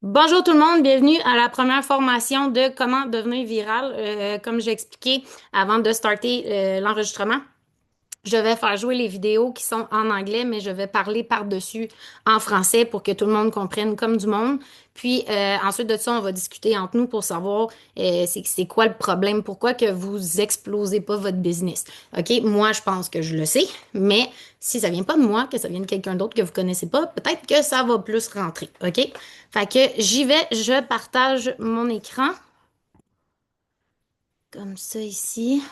Bonjour tout le monde, bienvenue à la première formation de comment devenir viral. Comme j'ai expliqué avant de starter l'enregistrement, je vais faire jouer les vidéos qui sont en anglais, mais je vais parler par-dessus en français pour que tout le monde comprenne comme du monde. Puis ensuite de ça, on va discuter entre nous pour savoir c'est quoi le problème, pourquoi que vous explosez pas votre business. OK? Moi, je pense que je le sais, mais si ça vient pas de moi, que ça vient de quelqu'un d'autre que vous connaissez pas, peut-être que ça va plus rentrer. OK? Fait que j'y vais, je partage mon écran comme ça ici.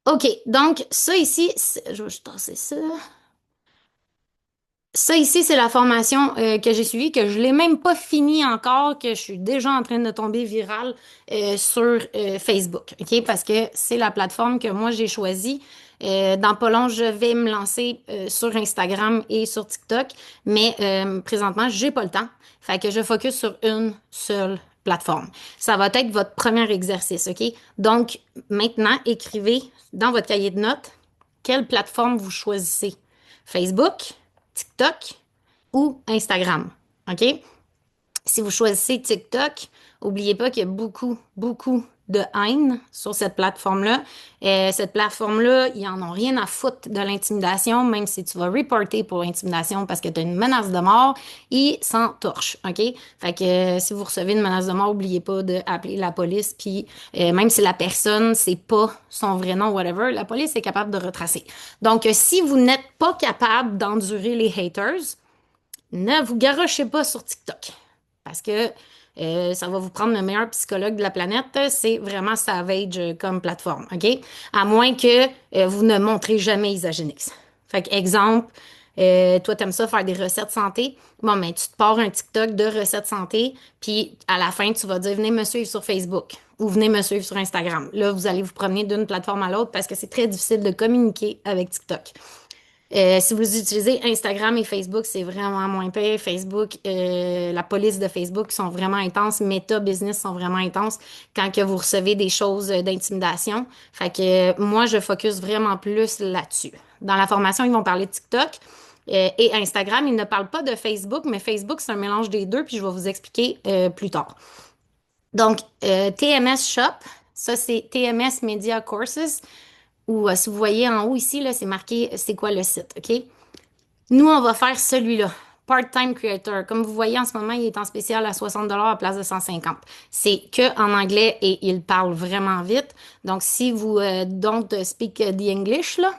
OK, donc ça ici, je vais juste tasser ça. Ça ici, c'est la formation que j'ai suivie, que je l'ai même pas fini encore, que je suis déjà en train de tomber virale sur Facebook, OK? Parce que c'est la plateforme que moi j'ai choisie. Dans pas long, je vais me lancer sur Instagram et sur TikTok, mais présentement, j'ai pas le temps. Fait que je focus sur une seule plateforme. Ça va être votre premier exercice, OK? Donc, maintenant, écrivez dans votre cahier de notes quelle plateforme vous choisissez. Facebook, TikTok ou Instagram. OK? Si vous choisissez TikTok, n'oubliez pas qu'il y a beaucoup, beaucoup de haine sur cette plateforme-là. Cette plateforme-là, ils en ont rien à foutre de l'intimidation, même si tu vas reporter pour intimidation parce que tu as une menace de mort, ils s'en torchent, OK? Fait que si vous recevez une menace de mort, n'oubliez pas d'appeler la police, puis même si la personne, c'est pas son vrai nom, whatever, la police est capable de retracer. Donc, si vous n'êtes pas capable d'endurer les haters, ne vous garochez pas sur TikTok parce que ça va vous prendre le meilleur psychologue de la planète. C'est vraiment Savage comme plateforme, OK? À moins que vous ne montrez jamais Isagenix. Fait que, exemple, toi, t'aimes ça faire des recettes santé. Bon, mais tu te pars un TikTok de recettes santé, puis à la fin, tu vas dire, venez me suivre sur Facebook ou venez me suivre sur Instagram. Là, vous allez vous promener d'une plateforme à l'autre parce que c'est très difficile de communiquer avec TikTok. Si vous utilisez Instagram et Facebook, c'est vraiment moins pire. Facebook, la police de Facebook sont vraiment intenses. Meta Business sont vraiment intenses quand que vous recevez des choses d'intimidation. Fait que moi, je focus vraiment plus là-dessus. Dans la formation, ils vont parler de TikTok et Instagram. Ils ne parlent pas de Facebook, mais Facebook, c'est un mélange des deux, puis je vais vous expliquer plus tard. Donc, TMS Shop, ça, c'est TMS Media Courses ou si vous voyez en haut ici, là, c'est marqué c'est quoi le site, OK? Nous, on va faire celui-là. Part-time creator. Comme vous voyez en ce moment, il est en spécial à 60 à place de 150. C'est que en anglais et il parle vraiment vite. Donc, si vous don't speak the English, là,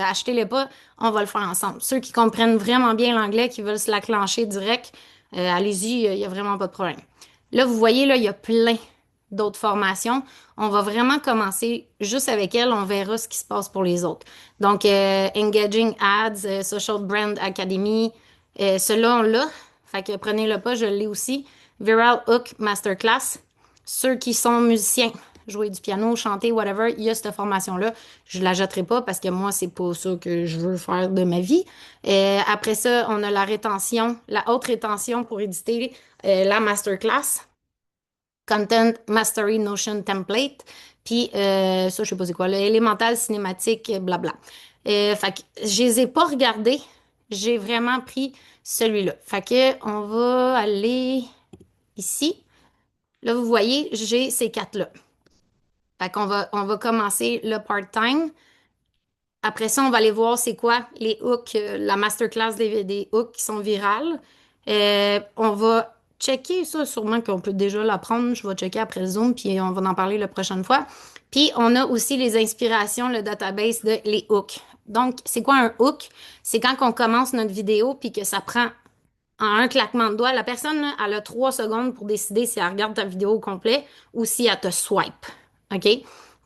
achetez-les pas, on va le faire ensemble. Ceux qui comprennent vraiment bien l'anglais, qui veulent se l'acclencher direct, allez-y, il n'y a vraiment pas de problème. Là, vous voyez, là, il y a plein d'autres formations. On va vraiment commencer juste avec elles. On verra ce qui se passe pour les autres. Donc, Engaging Ads, Social Brand Academy, ceux-là, on l'a. Fait que prenez-le pas, je l'ai aussi. Viral Hook Masterclass. Ceux qui sont musiciens, jouer du piano, chanter, whatever, il y a cette formation-là. Je la jetterai pas parce que moi, c'est pas ça que je veux faire de ma vie. Après ça, on a la rétention, la haute rétention pour éditer la masterclass. Content Mastery Notion Template. Puis ça, je sais pas c'est quoi, le élémental cinématique, blabla. Fait que je les ai pas regardés. J'ai vraiment pris celui-là. Fait que on va aller ici. Là, vous voyez, j'ai ces quatre-là. Fait qu'on on va commencer le part-time. Après ça, on va aller voir c'est quoi les hooks, la masterclass des hooks qui sont virales. On va checker ça, sûrement qu'on peut déjà l'apprendre. Je vais checker après le Zoom, puis on va en parler la prochaine fois. Puis on a aussi les inspirations, le database de les hooks. Donc, c'est quoi un hook? C'est quand on commence notre vidéo, puis que ça prend en un claquement de doigts. La personne, là, elle a 3 secondes pour décider si elle regarde ta vidéo au complet ou si elle te swipe. OK?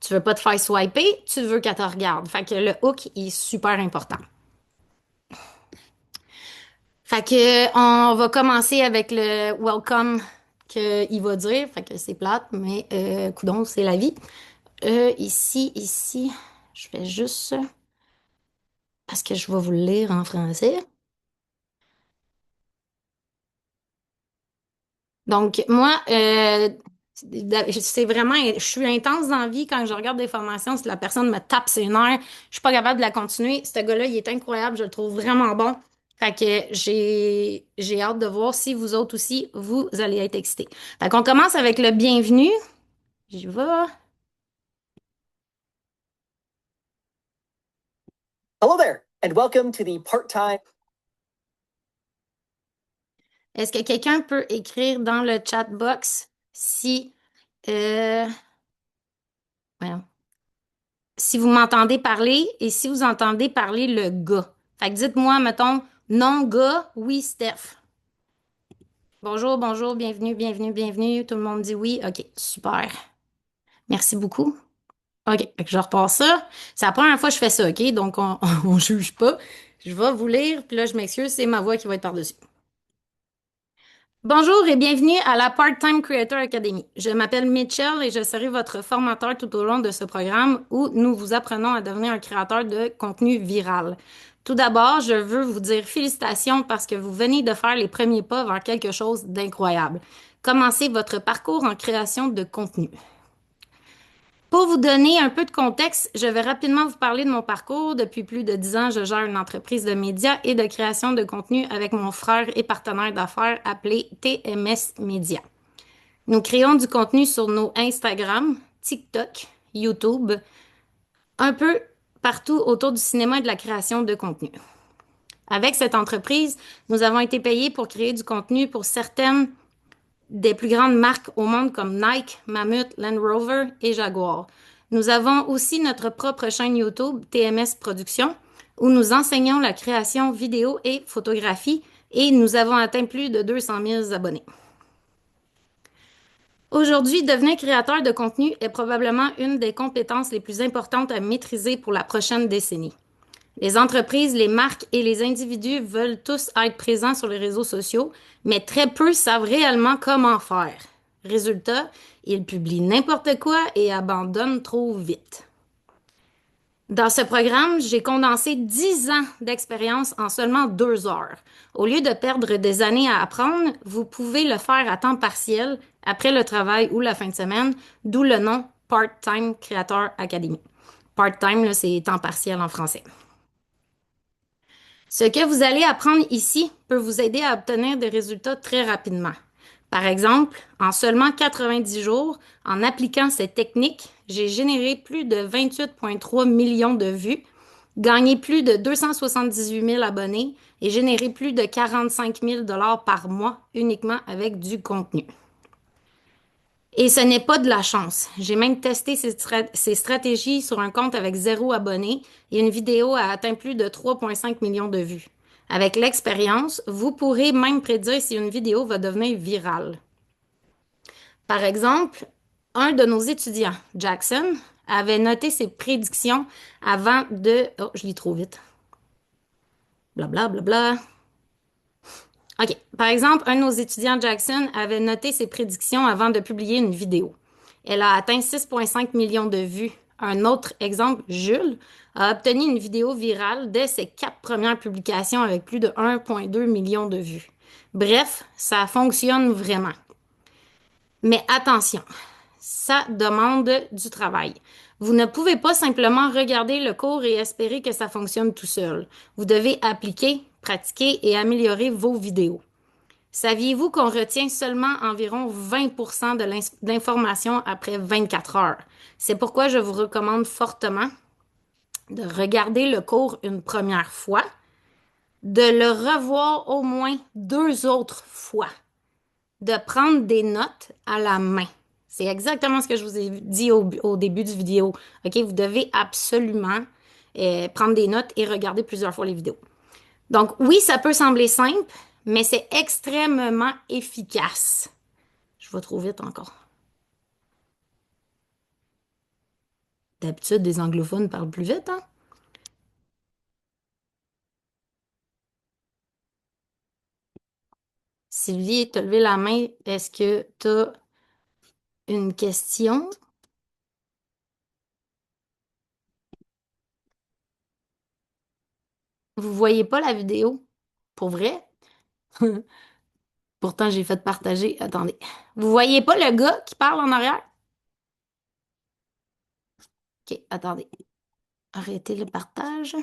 Tu veux pas te faire swiper, tu veux qu'elle te regarde. Fait que le hook est super important. Fait que on va commencer avec le welcome qu'il va dire. Fait que c'est plate, mais coudonc, c'est la vie. Ici, je fais juste ça parce que je vais vous le lire en français. Donc, moi, c'est vraiment, je suis intense dans la vie quand je regarde des formations. Si la personne me tape ses nerfs, je suis pas capable de la continuer. Ce gars-là, il est incroyable, je le trouve vraiment bon. Fait que j'ai hâte de voir si vous autres aussi, vous allez être excités. Fait qu'on commence avec le bienvenu. J'y vais. Hello there, and welcome to the part-time. Est-ce que quelqu'un peut écrire dans le chat box si, euh, voyons, si vous m'entendez parler et si vous entendez parler le gars? Fait que dites-moi, mettons, non gars, oui Steph. Bonjour, bonjour, bienvenue, bienvenue, bienvenue. Tout le monde dit oui. OK, super. Merci beaucoup. OK, fait que je repars ça. C'est la première fois que je fais ça, OK? Donc, on juge pas. Je vais vous lire, puis là, je m'excuse, c'est ma voix qui va être par-dessus. Bonjour et bienvenue à la Part-Time Creator Academy. Je m'appelle Mitchell et je serai votre formateur tout au long de ce programme où nous vous apprenons à devenir un créateur de contenu viral. Tout d'abord, je veux vous dire félicitations parce que vous venez de faire les premiers pas vers quelque chose d'incroyable. Commencez votre parcours en création de contenu. Pour vous donner un peu de contexte, je vais rapidement vous parler de mon parcours. Depuis plus de 10 ans, je gère une entreprise de médias et de création de contenu avec mon frère et partenaire d'affaires appelé TMS Media. Nous créons du contenu sur nos Instagram, TikTok, YouTube, un peu partout autour du cinéma et de la création de contenu. Avec cette entreprise, nous avons été payés pour créer du contenu pour certaines des plus grandes marques au monde comme Nike, Mammut, Land Rover et Jaguar. Nous avons aussi notre propre chaîne YouTube, TMS Productions, où nous enseignons la création vidéo et photographie et nous avons atteint plus de 200 000 abonnés. Aujourd'hui, devenir créateur de contenu est probablement une des compétences les plus importantes à maîtriser pour la prochaine décennie. Les entreprises, les marques et les individus veulent tous être présents sur les réseaux sociaux, mais très peu savent réellement comment faire. Résultat, ils publient n'importe quoi et abandonnent trop vite. Dans ce programme, j'ai condensé 10 ans d'expérience en seulement 2 heures. Au lieu de perdre des années à apprendre, vous pouvez le faire à temps partiel, après le travail ou la fin de semaine, d'où le nom Part-Time Creator Academy. Part-time, là, c'est temps partiel en français. Ce que vous allez apprendre ici peut vous aider à obtenir des résultats très rapidement. Par exemple, en seulement 90 jours, en appliquant cette technique, j'ai généré plus de 28,3 millions de vues, gagné plus de 278 000 abonnés et généré plus de 45 000 par mois uniquement avec du contenu. Et ce n'est pas de la chance. J'ai même testé ces stratégies sur un compte avec 0 abonné et une vidéo a atteint plus de 3,5 millions de vues. Avec l'expérience, vous pourrez même prédire si une vidéo va devenir virale. Par exemple, un de nos étudiants, Jackson, avait noté ses prédictions avant de... Oh, je lis trop vite. Blabla, blabla. OK. Par exemple, un de nos étudiants, Jackson, avait noté ses prédictions avant de publier une vidéo. Elle a atteint 6,5 millions de vues. Un autre exemple, Jules, a obtenu une vidéo virale dès ses 4 premières publications avec plus de 1,2 million de vues. Bref, ça fonctionne vraiment. Mais attention, ça demande du travail. Vous ne pouvez pas simplement regarder le cours et espérer que ça fonctionne tout seul. Vous devez appliquer, pratiquer et améliorer vos vidéos. Saviez-vous qu'on retient seulement environ 20% de l'information après 24 heures? C'est pourquoi je vous recommande fortement de regarder le cours une première fois, de le revoir au moins 2 autres fois, de prendre des notes à la main. C'est exactement ce que je vous ai dit au début du vidéo. OK? Vous devez absolument prendre des notes et regarder plusieurs fois les vidéos. Donc, oui, ça peut sembler simple, mais c'est extrêmement efficace. Je vais trop vite encore. D'habitude, des anglophones parlent plus vite, hein? Sylvie, t'as levé la main. Est-ce que t'as une question? Vous voyez pas la vidéo? Pour vrai? Pourtant, j'ai fait partager. Attendez. Vous voyez pas le gars qui parle en arrière? OK, attendez. Arrêtez le partage.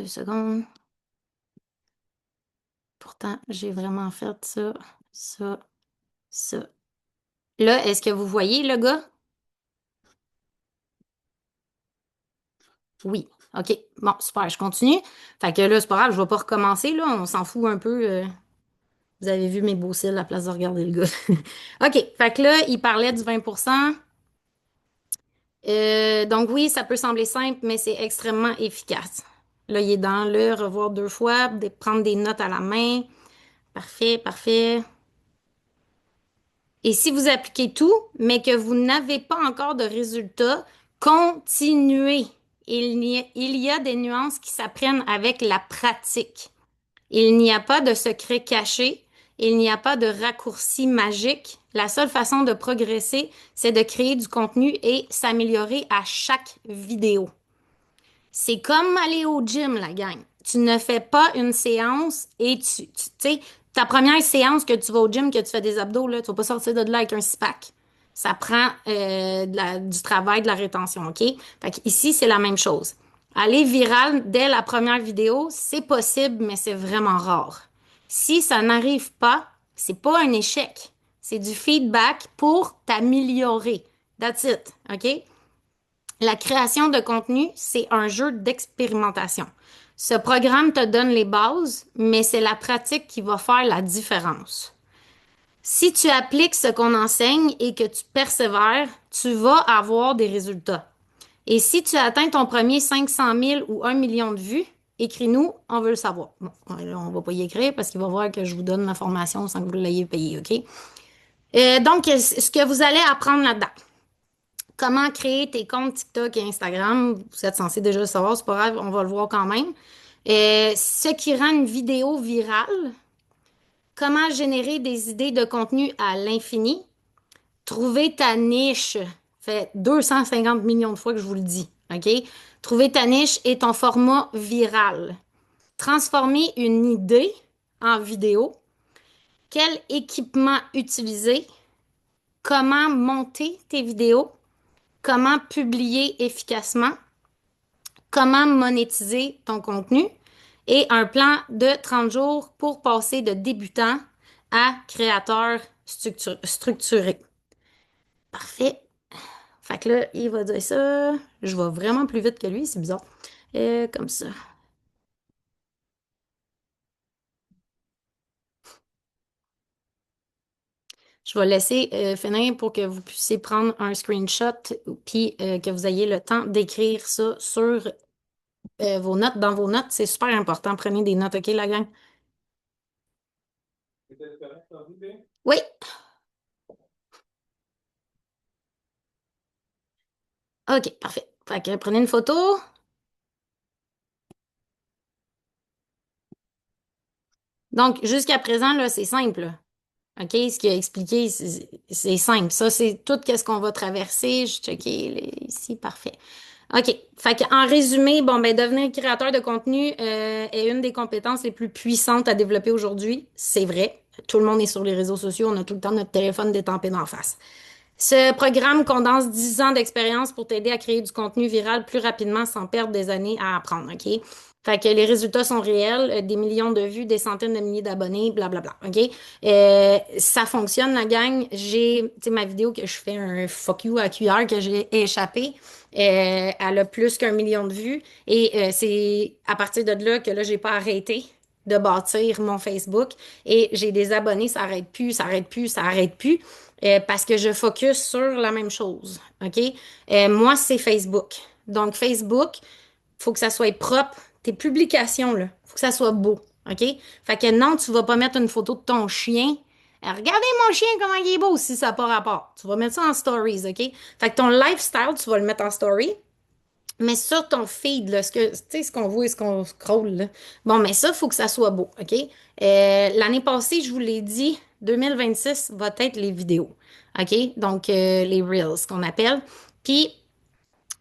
2 secondes. Pourtant, j'ai vraiment fait ça, ça, ça. Là, est-ce que vous voyez le gars? Oui. OK. Bon, super, je continue. Fait que là, c'est pas grave, je vais pas recommencer, là. On s'en fout un peu. Vous avez vu mes beaux cils à la place de regarder le gars. OK. Fait que là, il parlait du 20%. Donc oui, ça peut sembler simple, mais c'est extrêmement efficace. Là, il est dans le revoir 2 fois, prendre des notes à la main. Parfait, parfait. Et si vous appliquez tout, mais que vous n'avez pas encore de résultat, continuez. Il y a des nuances qui s'apprennent avec la pratique. Il n'y a pas de secret caché. Il n'y a pas de raccourci magique. La seule façon de progresser, c'est de créer du contenu et s'améliorer à chaque vidéo. C'est comme aller au gym, la gang. Tu ne fais pas une séance et tu sais, ta première séance que tu vas au gym, que tu fais des abdos, là, tu vas pas sortir de là avec un six-pack. Ça prend du travail, de la rétention, OK? Fait que ici, c'est la même chose. Aller viral dès la première vidéo, c'est possible, mais c'est vraiment rare. Si ça n'arrive pas, c'est pas un échec. C'est du feedback pour t'améliorer. That's it, OK? La création de contenu, c'est un jeu d'expérimentation. Ce programme te donne les bases, mais c'est la pratique qui va faire la différence. Si tu appliques ce qu'on enseigne et que tu persévères, tu vas avoir des résultats. Et si tu atteins ton premier 500 000 ou 1 million de vues, écris-nous, on veut le savoir. Bon, là, on va pas y écrire parce qu'il va voir que je vous donne ma formation sans que vous l'ayez payée, OK? Donc, ce que vous allez apprendre là-dedans. Comment créer tes comptes TikTok et Instagram? Vous êtes censé déjà le savoir, c'est pas grave, on va le voir quand même. Ce qui rend une vidéo virale. Comment générer des idées de contenu à l'infini. Trouver ta niche. Fait 250 millions de fois que je vous le dis. OK? Trouver ta niche et ton format viral. Transformer une idée en vidéo. Quel équipement utiliser? Comment monter tes vidéos? Comment publier efficacement? Comment monétiser ton contenu et un plan de 30 jours pour passer de débutant à créateur structuré. Parfait. Fait que là, il va dire ça. Je vais vraiment plus vite que lui, c'est bizarre. Comme ça. Je vais laisser finir pour que vous puissiez prendre un screenshot puis que vous ayez le temps d'écrire ça sur vos notes, dans vos notes. C'est super important. Prenez des notes, OK, la gang? Oui. OK, parfait. Fait que prenez une photo. Donc, jusqu'à présent, là, c'est simple, là. OK? Ce qu'il a expliqué, c'est simple. Ça, c'est tout ce qu'on va traverser. Je checké ici, parfait. OK. Fait en résumé, bon, ben, devenir créateur de contenu est une des compétences les plus puissantes à développer aujourd'hui. C'est vrai. Tout le monde est sur les réseaux sociaux. On a tout le temps notre téléphone détampé d'en face. Ce programme condense 10 ans d'expérience pour t'aider à créer du contenu viral plus rapidement sans perdre des années à apprendre, OK? Fait que les résultats sont réels, des millions de vues, des centaines de milliers d'abonnés, blablabla, OK? Ça fonctionne, la gang. Tu sais, ma vidéo que je fais un fuck you à cuillère que j'ai échappé, elle a plus qu'1 million de vues. Et c'est à partir de là que là, j'ai pas arrêté de bâtir mon Facebook. Et j'ai des abonnés, ça arrête plus, ça arrête plus, ça arrête plus parce que je focus sur la même chose. OK? Moi, c'est Facebook. Donc, Facebook, faut que ça soit propre. Tes publications, là, faut que ça soit beau. OK? Fait que non, tu vas pas mettre une photo de ton chien. Regardez mon chien, comment il est beau, si ça n'a pas rapport. Tu vas mettre ça en stories, OK? Fait que ton lifestyle, tu vas le mettre en story. Mais sur ton feed, là, tu sais, ce qu'on voit et ce qu'on scrolle, là. Bon, mais ça, il faut que ça soit beau, OK? L'année passée, je vous l'ai dit, 2026 va être les vidéos, OK? Donc, les Reels, ce qu'on appelle. Puis,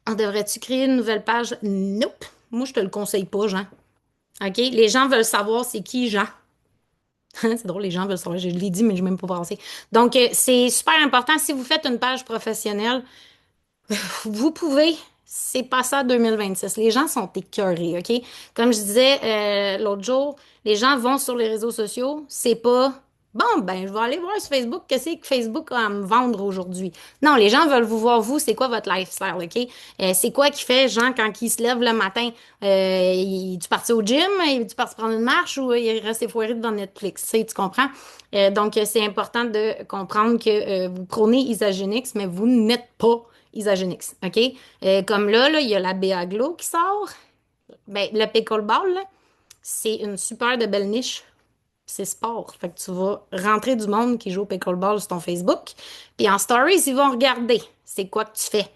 on devrait-tu créer une nouvelle page? Nope. Moi, je te le conseille pas, Jean. OK? Les gens veulent savoir c'est qui Jean. C'est drôle, les gens veulent savoir. Je l'ai dit, mais je n'ai même pas pensé. Donc, c'est super important. Si vous faites une page professionnelle, vous pouvez C'est pas ça 2026. Les gens sont écœurés, OK? Comme je disais l'autre jour, les gens vont sur les réseaux sociaux, c'est pas bon, ben je vais aller voir sur Facebook, qu'est-ce que Facebook a à me vendre aujourd'hui. Non, les gens veulent vous voir, vous, c'est quoi votre lifestyle, OK? C'est quoi qui fait, Jean, quand il se lève le matin, tu parti au gym, il tu parti prendre une marche ou il est resté foiré devant Netflix, tu comprends? Donc, c'est important de comprendre que vous prenez Isagenix, mais vous n'êtes pas Isagenix, OK? Comme là, il y a la Beaglo qui sort. Ben, le pickleball, là, c'est une super de belle niche. C'est sport. Fait que tu vas rentrer du monde qui joue au pickleball sur ton Facebook. Puis en stories, ils vont regarder c'est quoi que tu fais.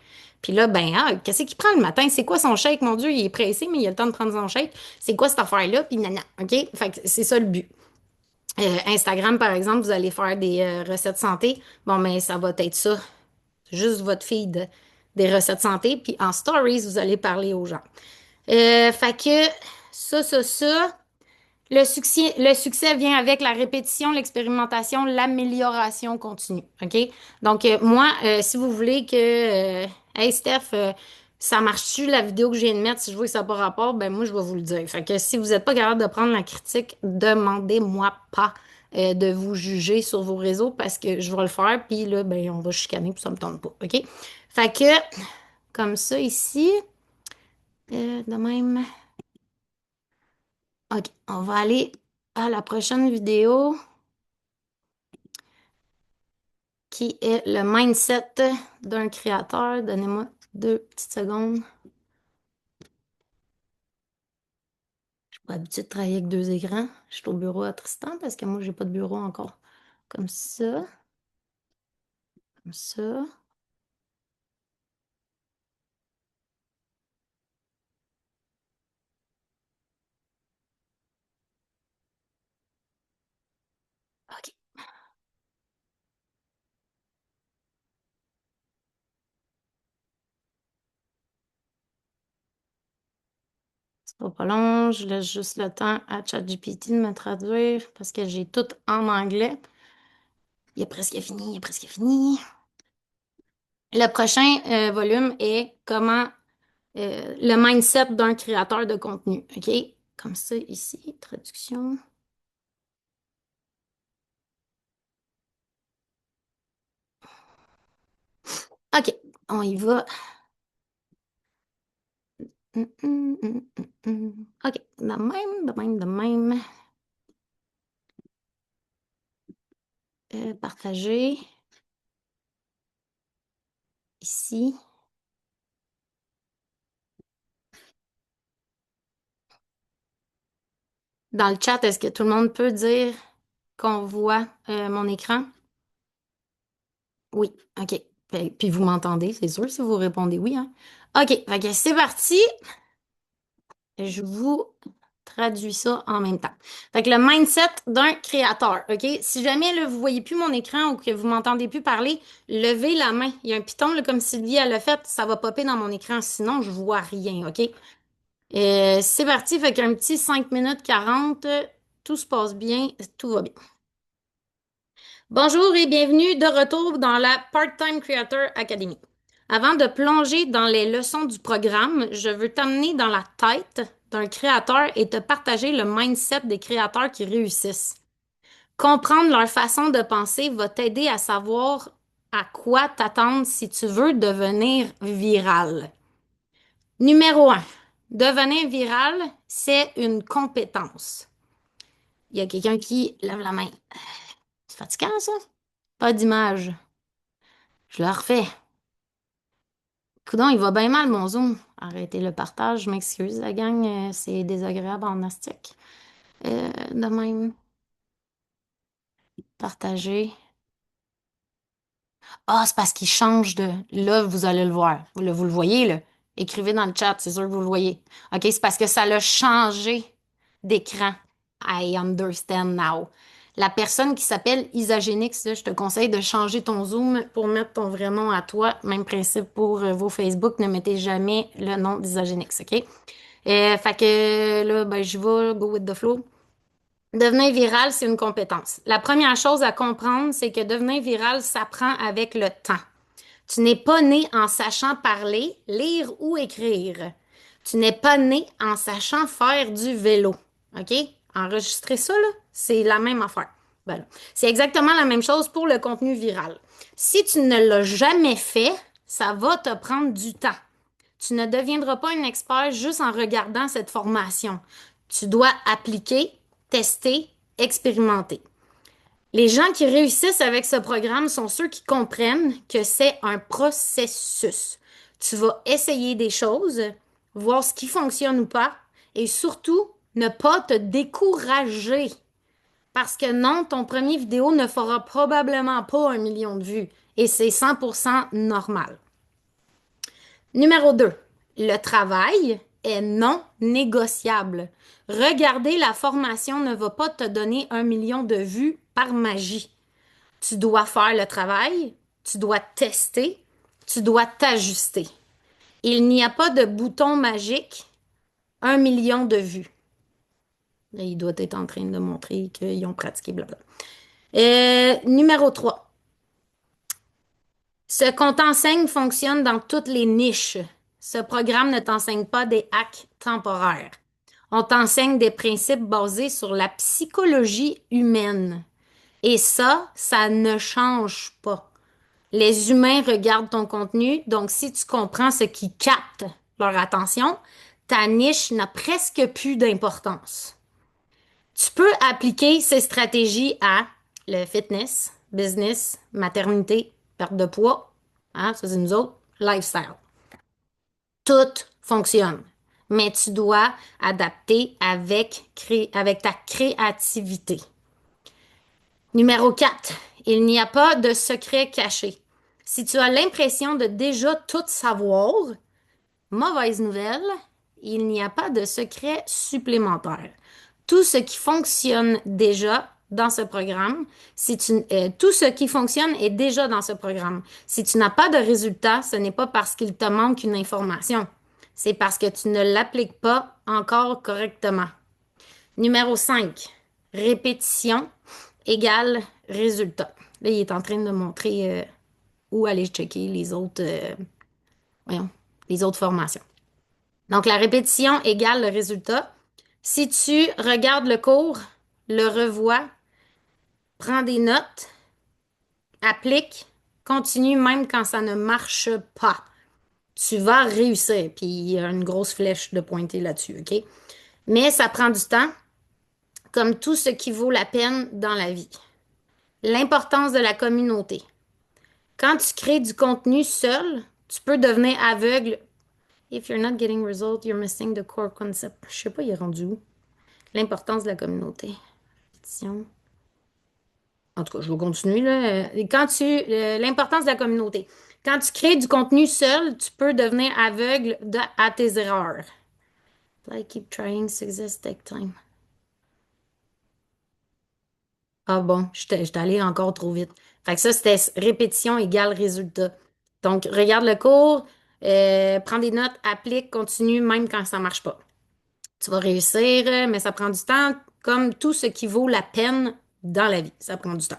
Puis là, ben, qu'est-ce qu'il prend le matin? C'est quoi son shake? Mon Dieu, il est pressé, mais il a le temps de prendre son shake. C'est quoi cette affaire-là? Puis nana, OK? Fait que c'est ça le but. Instagram, par exemple, vous allez faire des recettes santé. Bon, mais ça va être ça. Juste votre feed des recettes santé. Puis en stories, vous allez parler aux gens. Fait que ça. Le succès vient avec la répétition, l'expérimentation, l'amélioration continue. OK? Donc, moi, si vous voulez que, hey Steph, ça marche-tu la vidéo que je viens de mettre? Si je vois que ça n'a pas rapport, ben moi, je vais vous le dire. Fait que si vous n'êtes pas capable de prendre la critique, demandez-moi pas de vous juger sur vos réseaux parce que je vais le faire, puis là, ben, on va chicaner, puis ça me tente pas. OK? Fait que, comme ça ici, de même. OK, on va aller à la prochaine vidéo qui est le mindset d'un créateur. Donnez-moi 2 petites secondes. Je suis pas habituée de travailler avec 2 écrans. Je suis au bureau à Tristan parce que moi, j'ai pas de bureau encore. Comme ça, comme ça. OK, c'est pas long. Je laisse juste le temps à ChatGPT de me traduire parce que j'ai tout en anglais. Il est presque fini, il est presque fini. Le prochain volume est comment le mindset d'un créateur de contenu. OK? Comme ça, ici, traduction. OK, on y va. OK, de même. Partager ici. Dans le chat, est-ce que tout le monde peut dire qu'on voit mon écran? Oui, OK. Puis vous m'entendez, c'est sûr, si vous répondez oui, hein? OK, fait que c'est parti. Je vous traduis ça en même temps. Fait que le mindset d'un créateur, OK? Si jamais là, vous voyez plus mon écran ou que vous m'entendez plus parler, levez la main. Il y a un piton là, comme Sylvie elle l'a fait, ça va popper dans mon écran, sinon je vois rien, OK? C'est parti, fait qu'un petit 5 minutes 40, tout se passe bien, tout va bien. Bonjour et bienvenue de retour dans la Part-Time Creator Academy. Avant de plonger dans les leçons du programme, je veux t'amener dans la tête d'un créateur et te partager le mindset des créateurs qui réussissent. Comprendre leur façon de penser va t'aider à savoir à quoi t'attendre si tu veux devenir viral. Numéro 1. Devenir viral, c'est une compétence. Il y a quelqu'un qui lève la main. C'est fatigant, ça? Pas d'image. Je le refais. Coudon, il va bien mal, mon Zoom. Arrêtez le partage, je m'excuse, la gang, c'est désagréable en astique. De même, partager. Ah, c'est parce qu'il change de... Là, vous allez le voir. Là, vous le voyez, là. Écrivez dans le chat, c'est sûr que vous le voyez. OK, c'est parce que ça l'a changé d'écran. I understand now. La personne qui s'appelle Isagenix, là, je te conseille de changer ton Zoom pour mettre ton vrai nom à toi. Même principe pour vos Facebook. Ne mettez jamais le nom d'Isagenix, OK? Fait que là, ben, je vais go with the flow. Devenir viral, c'est une compétence. La première chose à comprendre, c'est que devenir viral s'apprend avec le temps. Tu n'es pas né en sachant parler, lire ou écrire. Tu n'es pas né en sachant faire du vélo. OK? Enregistrez ça, là, c'est la même affaire. Ben là, c'est exactement la même chose pour le contenu viral. Si tu ne l'as jamais fait, ça va te prendre du temps. Tu ne deviendras pas un expert juste en regardant cette formation. Tu dois appliquer, tester, expérimenter. Les gens qui réussissent avec ce programme sont ceux qui comprennent que c'est un processus. Tu vas essayer des choses, voir ce qui fonctionne ou pas, et surtout, ne pas te décourager. Parce que non, ton premier vidéo ne fera probablement pas 1 million de vues. Et c'est 100% normal. Numéro 2, le travail est non négociable. Regarder la formation ne va pas te donner 1 million de vues par magie. Tu dois faire le travail, tu dois tester, tu dois t'ajuster. Il n'y a pas de bouton magique, 1 million de vues. Là, il doit être en train de montrer qu'ils ont pratiqué, blabla. Numéro 3. Ce qu'on t'enseigne fonctionne dans toutes les niches. Ce programme ne t'enseigne pas des hacks temporaires. On t'enseigne des principes basés sur la psychologie humaine. Et ça ne change pas. Les humains regardent ton contenu, donc si tu comprends ce qui capte leur attention, ta niche n'a presque plus d'importance. Tu peux appliquer ces stratégies à le fitness, business, maternité, perte de poids, hein, ça c'est nous autres, lifestyle. Tout fonctionne, mais tu dois adapter avec ta créativité. Numéro 4, il n'y a pas de secret caché. Si tu as l'impression de déjà tout savoir, mauvaise nouvelle, il n'y a pas de secret supplémentaire. Tout ce qui fonctionne déjà dans ce programme, tout ce qui fonctionne est déjà dans ce programme. Si tu n'as pas de résultat, ce n'est pas parce qu'il te manque une information. C'est parce que tu ne l'appliques pas encore correctement. Numéro 5, répétition égale résultat. Là, il est en train de montrer où aller checker voyons, les autres formations. Donc, la répétition égale le résultat. Si tu regardes le cours, le revois, prends des notes, applique, continue même quand ça ne marche pas, tu vas réussir. Puis, il y a une grosse flèche de pointer là-dessus, OK? Mais ça prend du temps, comme tout ce qui vaut la peine dans la vie. L'importance de la communauté. Quand tu crées du contenu seul, tu peux devenir aveugle. If you're not getting results, you're missing the core concept. Je sais pas, il est rendu où? L'importance de la communauté. En tout cas, je vais continuer, là. L'importance de la communauté. Quand tu crées du contenu seul, tu peux devenir aveugle à tes erreurs. Like, keep trying, success take time. Ah bon, j'étais allée encore trop vite. Fait que ça, c'était répétition égale résultat. Donc, regarde le cours, prends des notes, applique, continue, même quand ça marche pas. Tu vas réussir, mais ça prend du temps, comme tout ce qui vaut la peine dans la vie. Ça prend du temps.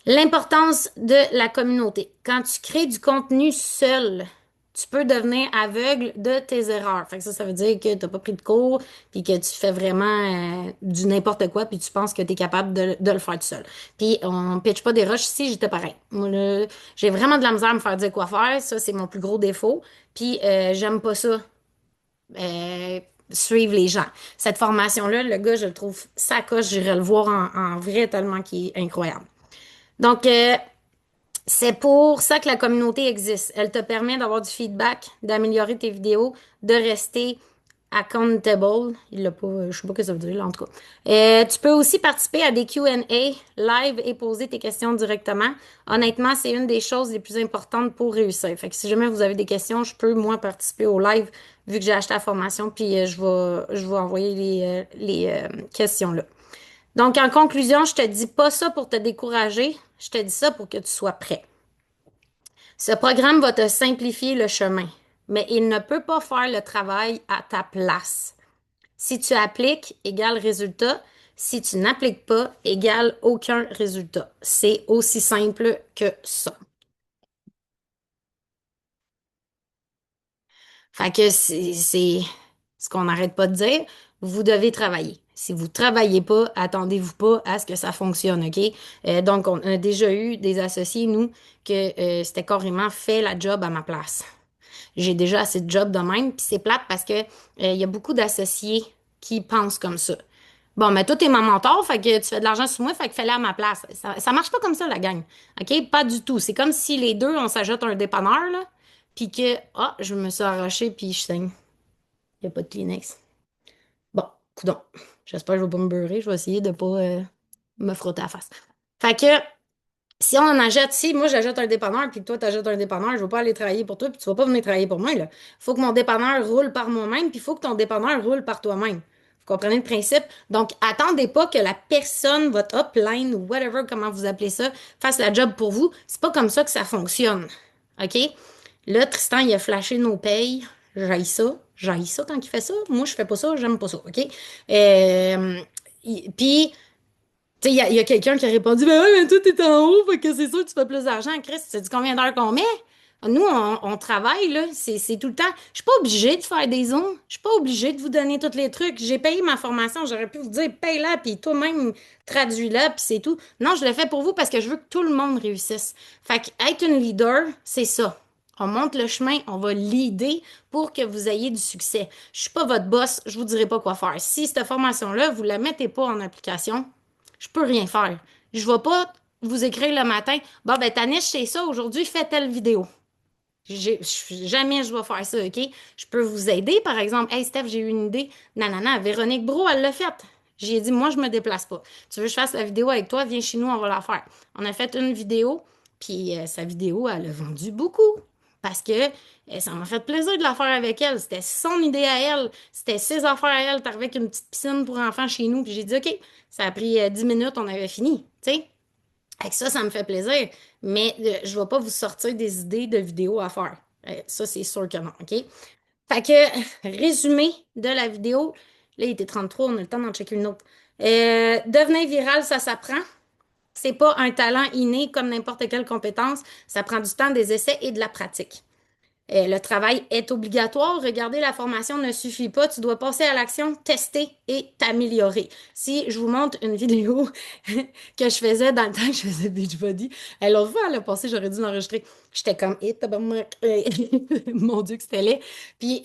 L'importance de la communauté. Quand tu crées du contenu seul, tu peux devenir aveugle de tes erreurs. Fait que ça veut dire que tu n'as pas pris de cours, puis que tu fais vraiment du n'importe quoi, puis tu penses que tu es capable de le faire tout seul. Puis on pitch pas des rushs ici, j'étais pareil. Moi, là, j'ai vraiment de la misère à me faire dire quoi faire. Ça, c'est mon plus gros défaut. Puis j'aime pas ça. euh, Suivre les gens. Cette formation-là, le gars, je le trouve sacoche. J'irai le voir en vrai tellement qu'il est incroyable. Donc, c'est pour ça que la communauté existe. Elle te permet d'avoir du feedback, d'améliorer tes vidéos, de rester accountable. Il l'a pas, je sais pas ce que ça veut dire là, en tout cas. Tu peux aussi participer à des Q&A live et poser tes questions directement. Honnêtement, c'est une des choses les plus importantes pour réussir. Fait que si jamais vous avez des questions, je peux moi participer au live vu que j'ai acheté la formation puis je vais envoyer les questions là. Donc, en conclusion, je te dis pas ça pour te décourager, je te dis ça pour que tu sois prêt. Ce programme va te simplifier le chemin, mais il ne peut pas faire le travail à ta place. Si tu appliques, égale résultat. Si tu n'appliques pas, égale aucun résultat. C'est aussi simple que ça. Fait que c'est ce qu'on n'arrête pas de dire. Vous devez travailler. Si vous travaillez pas, attendez-vous pas à ce que ça fonctionne, OK? Donc, on a déjà eu des associés, nous, que c'était carrément fait la job à ma place. J'ai déjà assez de jobs de même, puis c'est plate parce que il y a beaucoup d'associés qui pensent comme ça. Bon, mais toi, t'es mon mentor, fait que tu fais de l'argent sur moi, fait que fais-le à ma place. Ça marche pas comme ça, la gang. OK? Pas du tout. C'est comme si les deux, on s'ajoute un dépanneur, là, puis que, ah, je me suis arraché, puis je saigne. Il n'y a pas de Kleenex. Bon, coudonc. J'espère que je vais pas me beurrer. Je vais essayer de pas me frotter la face. Fait que, si on en achète, si moi j'achète un dépanneur, puis que toi t'achètes un dépanneur, je vais pas aller travailler pour toi, puis tu vas pas venir travailler pour moi, là. Faut que mon dépanneur roule par moi-même, puis il faut que ton dépanneur roule par toi-même. Vous comprenez le principe? Donc, attendez pas que la personne, votre upline ou whatever, comment vous appelez ça, fasse la job pour vous. C'est pas comme ça que ça fonctionne. OK? Là, Tristan, il a flashé nos payes. J'haïs ça. J'haïs ça quand il fait ça. Moi, je fais pas ça, j'aime pas ça. OK? Puis, tu sais, il y a quelqu'un qui a répondu, ben ouais, mais toi, t'es en haut, fait que c'est sûr que tu fais plus d'argent. Chris, tu sais combien d'heures qu'on met? Nous, on travaille, là, c'est tout le temps. Je suis pas obligée de faire des zooms. Je suis pas obligée de vous donner tous les trucs. J'ai payé ma formation, j'aurais pu vous dire, paye-la, puis toi-même, traduis-la, puis c'est tout. Non, je le fais pour vous parce que je veux que tout le monde réussisse. Fait que être une leader, c'est ça. On monte le chemin, on va leader pour que vous ayez du succès. Je suis pas votre boss, je vous dirai pas quoi faire. Si cette formation-là, vous la mettez pas en application, je peux rien faire. Je vais pas vous écrire le matin, bon, ben, Tanis, c'est ça, aujourd'hui, fais telle vidéo. Jamais je vais faire ça, OK? Je peux vous aider, par exemple. Hey, Steph, j'ai eu une idée. Nanana, Véronique Bro, elle l'a faite. J'ai dit, moi, je me déplace pas. Tu veux que je fasse la vidéo avec toi? Viens chez nous, on va la faire. On a fait une vidéo, puis sa vidéo, elle a vendu beaucoup. Parce que ça m'a fait plaisir de la faire avec elle. C'était son idée à elle. C'était ses affaires à elle. T'arrivais avec une petite piscine pour enfants chez nous. Puis j'ai dit, OK, ça a pris 10 minutes, on avait fini. Tu sais? Avec ça, ça me fait plaisir. Mais je vais pas vous sortir des idées de vidéos à faire. Ça, c'est sûr que non, OK? Fait que, résumé de la vidéo. Là, il était 33, on a le temps d'en checker une autre. Devenir viral, ça s'apprend. C'est pas un talent inné comme n'importe quelle compétence. Ça prend du temps, des essais et de la pratique. Le travail est obligatoire. Regarder la formation ne suffit pas. Tu dois passer à l'action, tester et t'améliorer. Si je vous montre une vidéo que je faisais dans le temps que je faisais Beachbody, l'autre fois, elle a passé, j'aurais dû l'enregistrer. J'étais comme, tabarnak. Mon Dieu, que c'était laid. Puis,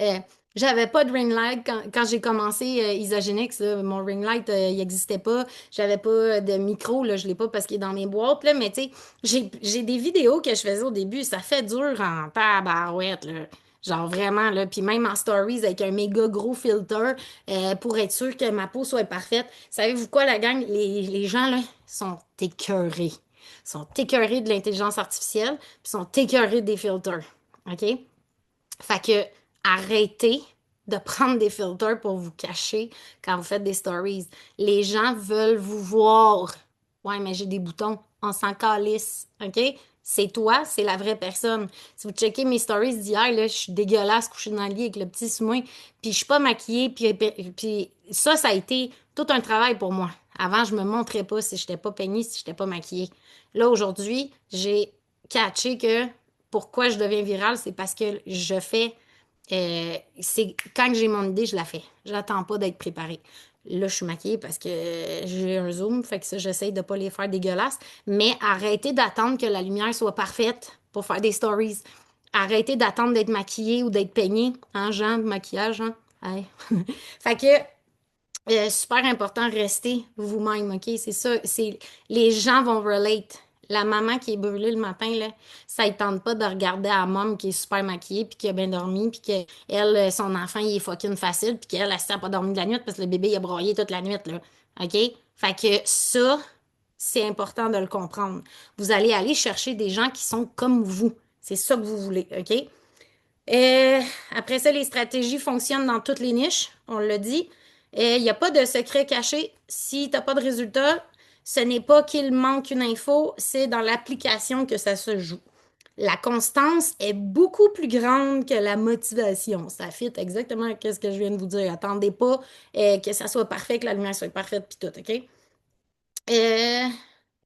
j'avais pas de ring light quand j'ai commencé Isagenix. Là, mon ring light, il n'existait pas. J'avais pas de micro, là, je l'ai pas parce qu'il est dans mes boîtes. Là, mais tu sais, j'ai des vidéos que je faisais au début. Ça fait dur en tabarouette, là. Genre vraiment, là. Puis même en stories avec un méga gros filter pour être sûr que ma peau soit parfaite. Savez-vous quoi, la gang? Les gens, là, sont écœurés. Ils sont écœurés de l'intelligence artificielle, puis sont écœurés des filters. OK? Fait que arrêtez de prendre des filters pour vous cacher quand vous faites des stories. Les gens veulent vous voir. Ouais, mais j'ai des boutons. On s'en calisse. OK? C'est toi, c'est la vraie personne. Si vous checkez mes stories d'hier, là, je suis dégueulasse couchée dans le lit avec le petit soin, puis je suis pas maquillée, puis ça a été tout un travail pour moi. Avant, je me montrais pas si j'étais pas peignée, si j'étais pas maquillée. Là, aujourd'hui, j'ai catché que pourquoi je deviens virale, c'est parce que je fais. C'est quand j'ai mon idée, je la fais. J'attends pas d'être préparée. Là, je suis maquillée parce que j'ai un zoom, fait que ça, j'essaye de pas les faire dégueulasses. Mais arrêtez d'attendre que la lumière soit parfaite pour faire des stories. Arrêtez d'attendre d'être maquillée ou d'être peignée. Hein, Jean, maquillage, hein? Hey. Fait que, super important, restez vous-même, OK? C'est ça, les gens vont relate. La maman qui est brûlée le matin, là, ça ne tente pas de regarder à la môme qui est super maquillée, puis qui a bien dormi, puis qu'elle, son enfant, il est fucking facile, puis qu'elle, elle s'est pas dormi de la nuit parce que le bébé, il a broyé toute la nuit, là. OK? Fait que ça, c'est important de le comprendre. Vous allez aller chercher des gens qui sont comme vous. C'est ça que vous voulez, OK? Euh, Après ça, les stratégies fonctionnent dans toutes les niches, on l'a dit. Il n'y a pas de secret caché. Si tu n'as pas de résultat, ce n'est pas qu'il manque une info, c'est dans l'application que ça se joue. La constance est beaucoup plus grande que la motivation. Ça fit exactement avec ce que je viens de vous dire. Attendez pas que ça soit parfait, que la lumière soit parfaite, puis tout, OK? Euh,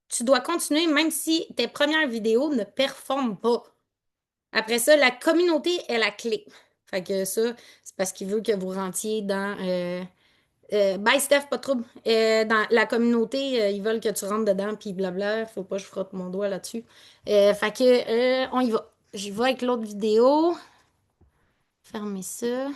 Tu dois continuer même si tes premières vidéos ne performent pas. Après ça, la communauté est la clé. Fait que ça, c'est parce qu'il veut que vous rentriez dans... bye Steph, pas de trouble. Dans la communauté, ils veulent que tu rentres dedans, puis blabla. Faut pas que je frotte mon doigt là-dessus. Fait que, on y va. J'y vais avec l'autre vidéo. Fermez ça.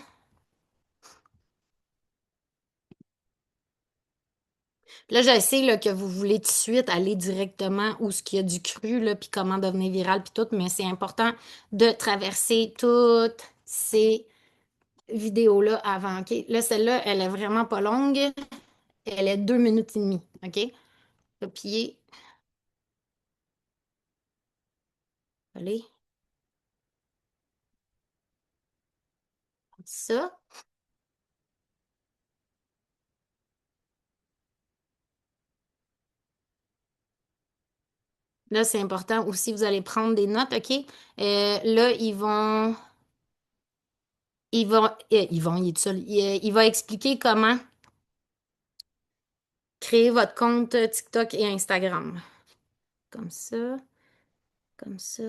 Là, je sais là, que vous voulez tout de suite aller directement où ce qu'il y a du cru, là, puis comment devenir viral, puis tout, mais c'est important de traverser toutes ces vidéos-là avant, OK? Là, celle-là, elle est vraiment pas longue. Elle est 2 minutes et demie, OK? Copier, coller, comme ça. Là, c'est important aussi, vous allez prendre des notes, OK? Là, il est tout seul. Il va expliquer comment créer votre compte TikTok et Instagram. Comme ça, comme ça.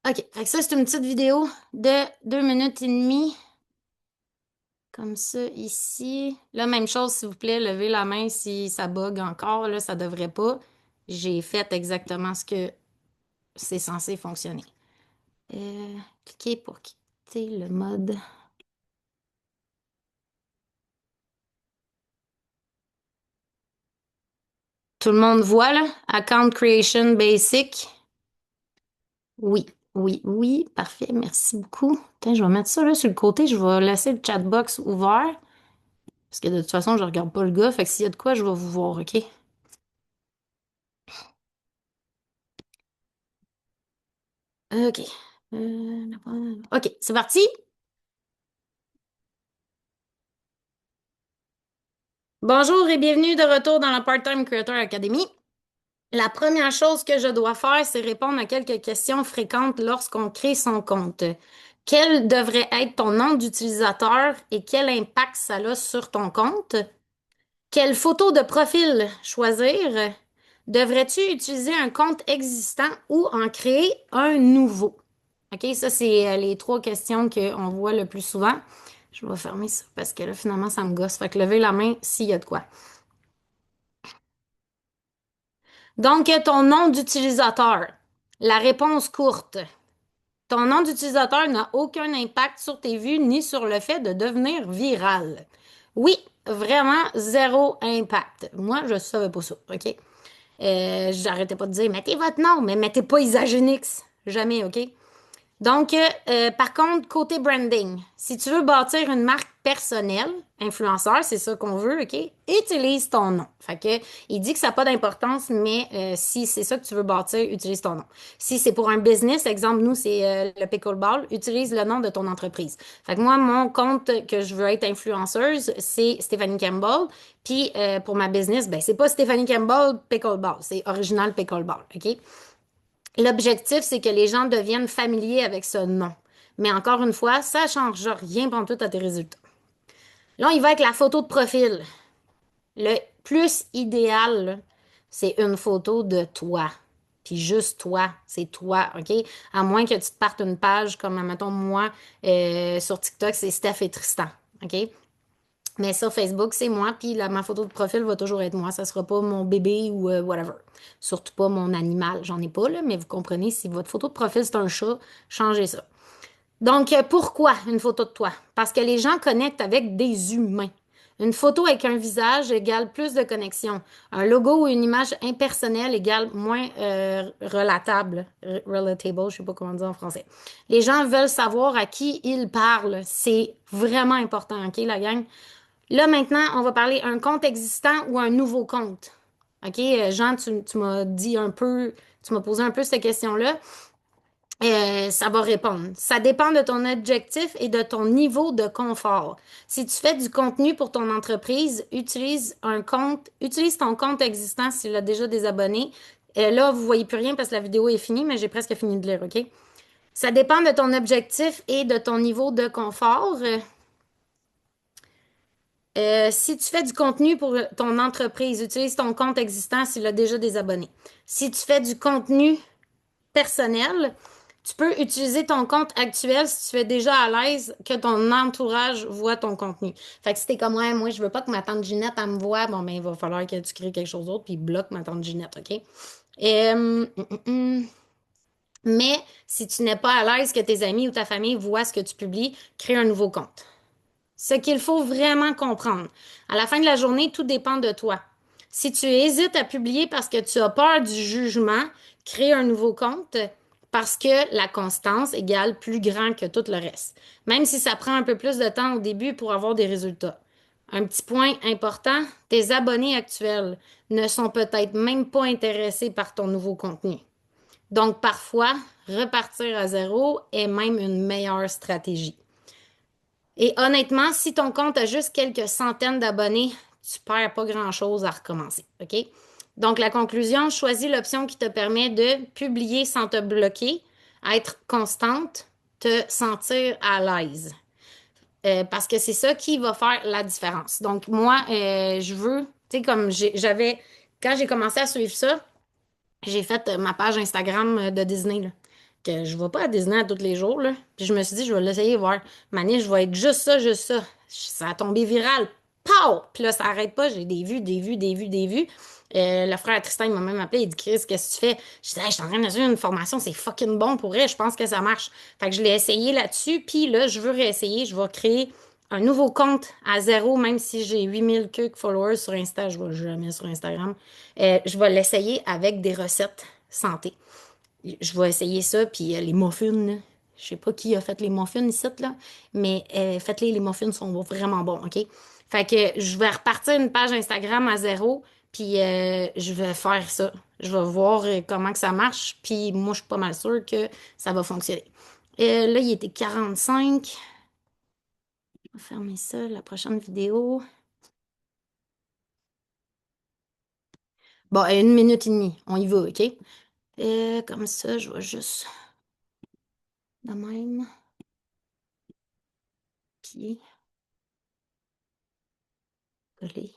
OK, fait que ça, c'est une petite vidéo de 2 minutes et demie. Comme ça, ici. Là, même chose, s'il vous plaît, levez la main si ça bug encore. Là, ça devrait pas. J'ai fait exactement ce que c'est censé fonctionner. Cliquez pour quitter le mode. Tout le monde voit, là? Account Creation Basic. Oui, oui, oui. Parfait. Merci beaucoup. Tiens, je vais mettre ça là sur le côté. Je vais laisser le chat box ouvert. Parce que de toute façon, je regarde pas le gars. Fait que s'il y a de quoi, je vais vous voir, OK? OK. OK, c'est parti. Bonjour et bienvenue de retour dans la Part-Time Creator Academy. La première chose que je dois faire, c'est répondre à quelques questions fréquentes lorsqu'on crée son compte. Quel devrait être ton nom d'utilisateur et quel impact ça a sur ton compte? Quelle photo de profil choisir? Devrais-tu utiliser un compte existant ou en créer un nouveau? OK, ça, c'est les trois questions qu'on voit le plus souvent. Je vais fermer ça parce que là, finalement, ça me gosse. Fait que levez la main s'il y a de quoi. Donc, ton nom d'utilisateur. La réponse courte. Ton nom d'utilisateur n'a aucun impact sur tes vues ni sur le fait de devenir viral. Oui, vraiment zéro impact. Moi, je ne savais pas ça, OK? J'arrêtais pas de dire, mettez votre nom, mais mettez pas Isagenix. Jamais, OK? Donc, par contre, côté branding, si tu veux bâtir une marque personnelle, influenceur, c'est ça qu'on veut, OK? Utilise ton nom. Fait que, il dit que ça n'a pas d'importance, mais si c'est ça que tu veux bâtir, utilise ton nom. Si c'est pour un business, exemple, nous, c'est le pickleball, utilise le nom de ton entreprise. Fait que moi, mon compte que je veux être influenceuse, c'est Stéphanie Campbell. Puis pour ma business, ben, c'est pas Stéphanie Campbell Pickleball, c'est Original Pickleball, OK? L'objectif, c'est que les gens deviennent familiers avec ce nom. Mais encore une fois, ça ne change rien tout à tes résultats. Là, il va avec la photo de profil. Le plus idéal, là, c'est une photo de toi. Puis juste toi, c'est toi, OK? À moins que tu te partes une page comme, mettons, moi, sur TikTok, c'est Steph et Tristan, OK? Mais sur Facebook, c'est moi, puis ma photo de profil va toujours être moi. Ça sera pas mon bébé ou whatever. Surtout pas mon animal. J'en ai pas, là, mais vous comprenez, si votre photo de profil, c'est un chat, changez ça. Donc, pourquoi une photo de toi? Parce que les gens connectent avec des humains. Une photo avec un visage égale plus de connexion. Un logo ou une image impersonnelle égale moins relatable. Relatable, je sais pas comment dire en français. Les gens veulent savoir à qui ils parlent. C'est vraiment important, OK, la gang? Là, maintenant, on va parler un compte existant ou un nouveau compte. OK, Jean, tu m'as dit un peu, tu m'as posé un peu cette question-là. Ça va répondre. Ça dépend de ton objectif et de ton niveau de confort. Si tu fais du contenu pour ton entreprise, utilise ton compte existant s'il a déjà des abonnés. Là, vous voyez plus rien parce que la vidéo est finie, mais j'ai presque fini de lire, OK? Ça dépend de ton objectif et de ton niveau de confort. Si tu fais du contenu pour ton entreprise, utilise ton compte existant s'il a déjà des abonnés. Si tu fais du contenu personnel, tu peux utiliser ton compte actuel si tu es déjà à l'aise que ton entourage voit ton contenu. Fait que si t'es comme, ouais, moi, je veux pas que ma tante Ginette, elle me voit, bon, ben, il va falloir que tu crées quelque chose d'autre, puis bloque ma tante Ginette, OK? Mais si tu n'es pas à l'aise que tes amis ou ta famille voient ce que tu publies, crée un nouveau compte. Ce qu'il faut vraiment comprendre. À la fin de la journée, tout dépend de toi. Si tu hésites à publier parce que tu as peur du jugement, crée un nouveau compte parce que la constance égale plus grand que tout le reste. Même si ça prend un peu plus de temps au début pour avoir des résultats. Un petit point important, tes abonnés actuels ne sont peut-être même pas intéressés par ton nouveau contenu. Donc parfois, repartir à zéro est même une meilleure stratégie. Et honnêtement, si ton compte a juste quelques centaines d'abonnés, tu perds pas grand-chose à recommencer, OK? Donc, la conclusion, choisis l'option qui te permet de publier sans te bloquer, être constante, te sentir à l'aise. Parce que c'est ça qui va faire la différence. Donc, moi, je veux, tu sais, comme j'avais, quand j'ai commencé à suivre ça, j'ai fait ma page Instagram de Disney, là, que je vais pas à Disney à tous les jours, là. Puis je me suis dit, je vais l'essayer, voir. Mané, je vais être juste ça, juste ça. Ça a tombé viral. Pow! Puis là, ça arrête pas. J'ai des vues, des vues, des vues, des vues. Le frère Tristan, il m'a même appelé. Il dit, Chris, qu'est-ce que tu fais? Je dis, hey, je suis en train de suivre une formation. C'est fucking bon pour elle. Je pense que ça marche. Fait que je l'ai essayé là-dessus. Puis là, je veux réessayer. Je vais créer un nouveau compte à zéro, même si j'ai 8000 followers sur Insta. Je vais jamais sur Instagram. Je vais l'essayer avec des recettes santé. Je vais essayer ça, puis les muffins, là, je sais pas qui a fait les muffins ici, là, mais faites-les, les muffins sont vraiment bons, OK? Fait que je vais repartir une page Instagram à zéro, puis je vais faire ça. Je vais voir comment que ça marche, puis moi, je suis pas mal sûre que ça va fonctionner. Là, il était 45. Je vais fermer ça, la prochaine vidéo. Bon, 1 minute et demie, on y va, OK? Comme ça, je vais juste de même. Pied, coller.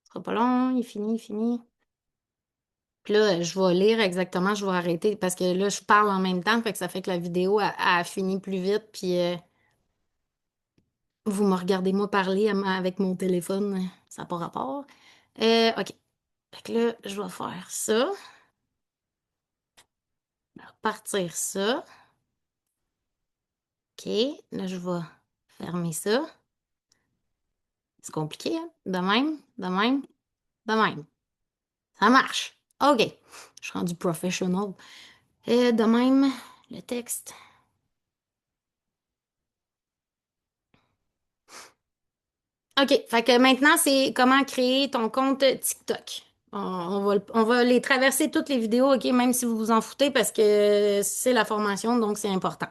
Ce sera pas long, il finit, il finit. Puis là, je vais lire exactement, je vais arrêter parce que là, je parle en même temps, fait que ça fait que la vidéo a fini plus vite, puis vous me regardez moi parler avec mon téléphone, ça n'a pas rapport. OK. Fait que là, je vais faire ça, repartir ça. OK. Là, je vais fermer ça. C'est compliqué, hein? De même, de même, de même. Ça marche. OK. Je suis rendu professional. De même, le texte. OK. Fait que maintenant, c'est comment créer ton compte TikTok. On va les traverser toutes les vidéos, OK, même si vous vous en foutez parce que c'est la formation, donc c'est important.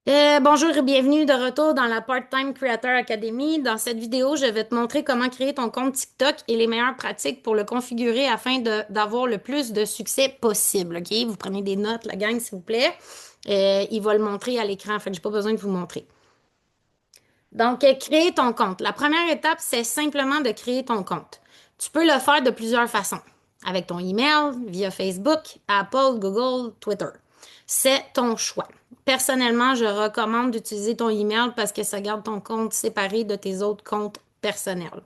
Bonjour et bienvenue de retour dans la Part-Time Creator Academy. Dans cette vidéo, je vais te montrer comment créer ton compte TikTok et les meilleures pratiques pour le configurer afin d'avoir le plus de succès possible. OK? Vous prenez des notes, la gang, s'il vous plaît. Il va le montrer à l'écran, fait que j'ai pas besoin de vous montrer. Donc, créer ton compte. La première étape, c'est simplement de créer ton compte. Tu peux le faire de plusieurs façons. Avec ton email, via Facebook, Apple, Google, Twitter. C'est ton choix. Personnellement, je recommande d'utiliser ton email parce que ça garde ton compte séparé de tes autres comptes personnels.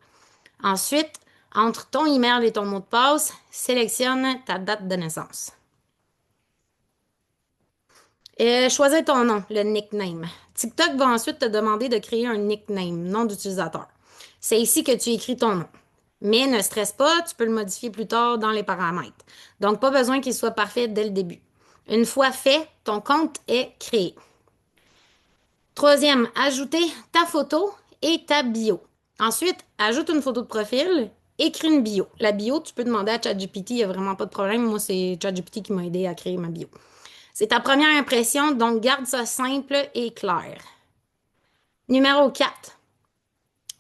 Ensuite, entre ton email et ton mot de passe, sélectionne ta date de naissance. Choisis ton nom, le nickname. TikTok va ensuite te demander de créer un nickname, nom d'utilisateur. C'est ici que tu écris ton nom. Mais ne stresse pas, tu peux le modifier plus tard dans les paramètres. Donc, pas besoin qu'il soit parfait dès le début. Une fois fait, ton compte est créé. Troisième, ajouter ta photo et ta bio. Ensuite, ajoute une photo de profil, écris une bio. La bio, tu peux demander à ChatGPT, il n'y a vraiment pas de problème. Moi, c'est ChatGPT qui m'a aidé à créer ma bio. C'est ta première impression, donc garde ça simple et clair. Numéro 4,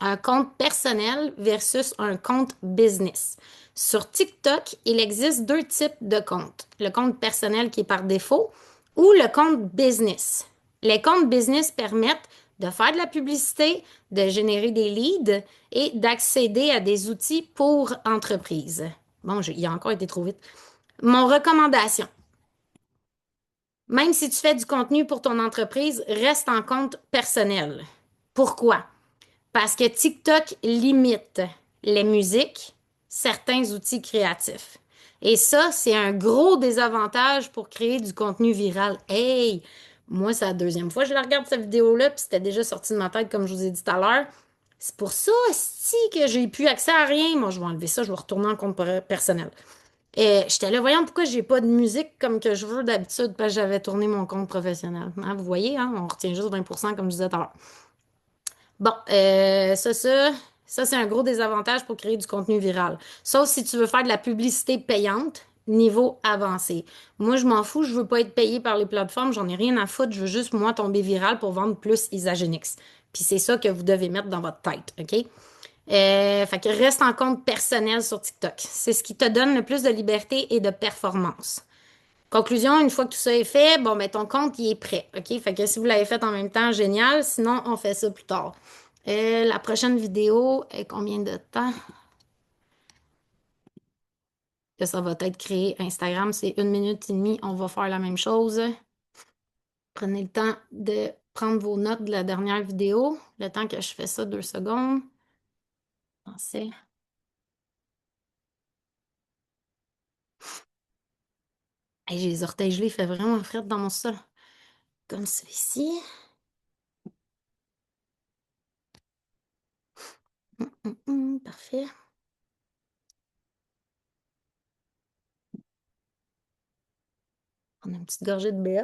un compte personnel versus un compte business. Sur TikTok, il existe deux types de comptes. Le compte personnel qui est par défaut ou le compte business. Les comptes business permettent de faire de la publicité, de générer des leads et d'accéder à des outils pour entreprises. Bon, il a encore été trop vite. Mon recommandation, même si tu fais du contenu pour ton entreprise, reste en compte personnel. Pourquoi? Parce que TikTok limite les musiques, certains outils créatifs. Et ça, c'est un gros désavantage pour créer du contenu viral. Hey, moi, c'est la deuxième fois que je la regarde cette vidéo-là, puis c'était déjà sorti de ma tête, comme je vous ai dit tout à l'heure. C'est pour ça, si que j'ai plus accès à rien, moi, je vais enlever ça, je vais retourner en compte personnel. Et j'étais là, voyons pourquoi j'ai pas de musique comme que je veux d'habitude, parce que j'avais tourné mon compte professionnel. Hein, vous voyez, hein, on retient juste 20% comme je disais tout à l'heure. Bon, ça c'est un gros désavantage pour créer du contenu viral. Sauf si tu veux faire de la publicité payante, niveau avancé. Moi, je m'en fous, je veux pas être payé par les plateformes, j'en ai rien à foutre, je veux juste, moi, tomber viral pour vendre plus Isagenix. Puis c'est ça que vous devez mettre dans votre tête, OK? Fait que reste en compte personnel sur TikTok. C'est ce qui te donne le plus de liberté et de performance. Conclusion, une fois que tout ça est fait, bon, ben, ton compte, il est prêt. OK? Fait que si vous l'avez fait en même temps, génial. Sinon, on fait ça plus tard. La prochaine vidéo est combien de temps que ça va être créé? Instagram, c'est 1 minute et demie. On va faire la même chose. Prenez le temps de prendre vos notes de la dernière vidéo. Le temps que je fais ça, 2 secondes. Pensez. Hey, j'ai les orteils gelés, il fait vraiment frais dans mon sol. Comme celui-ci. Parfait. On a une petite gorgée de BA.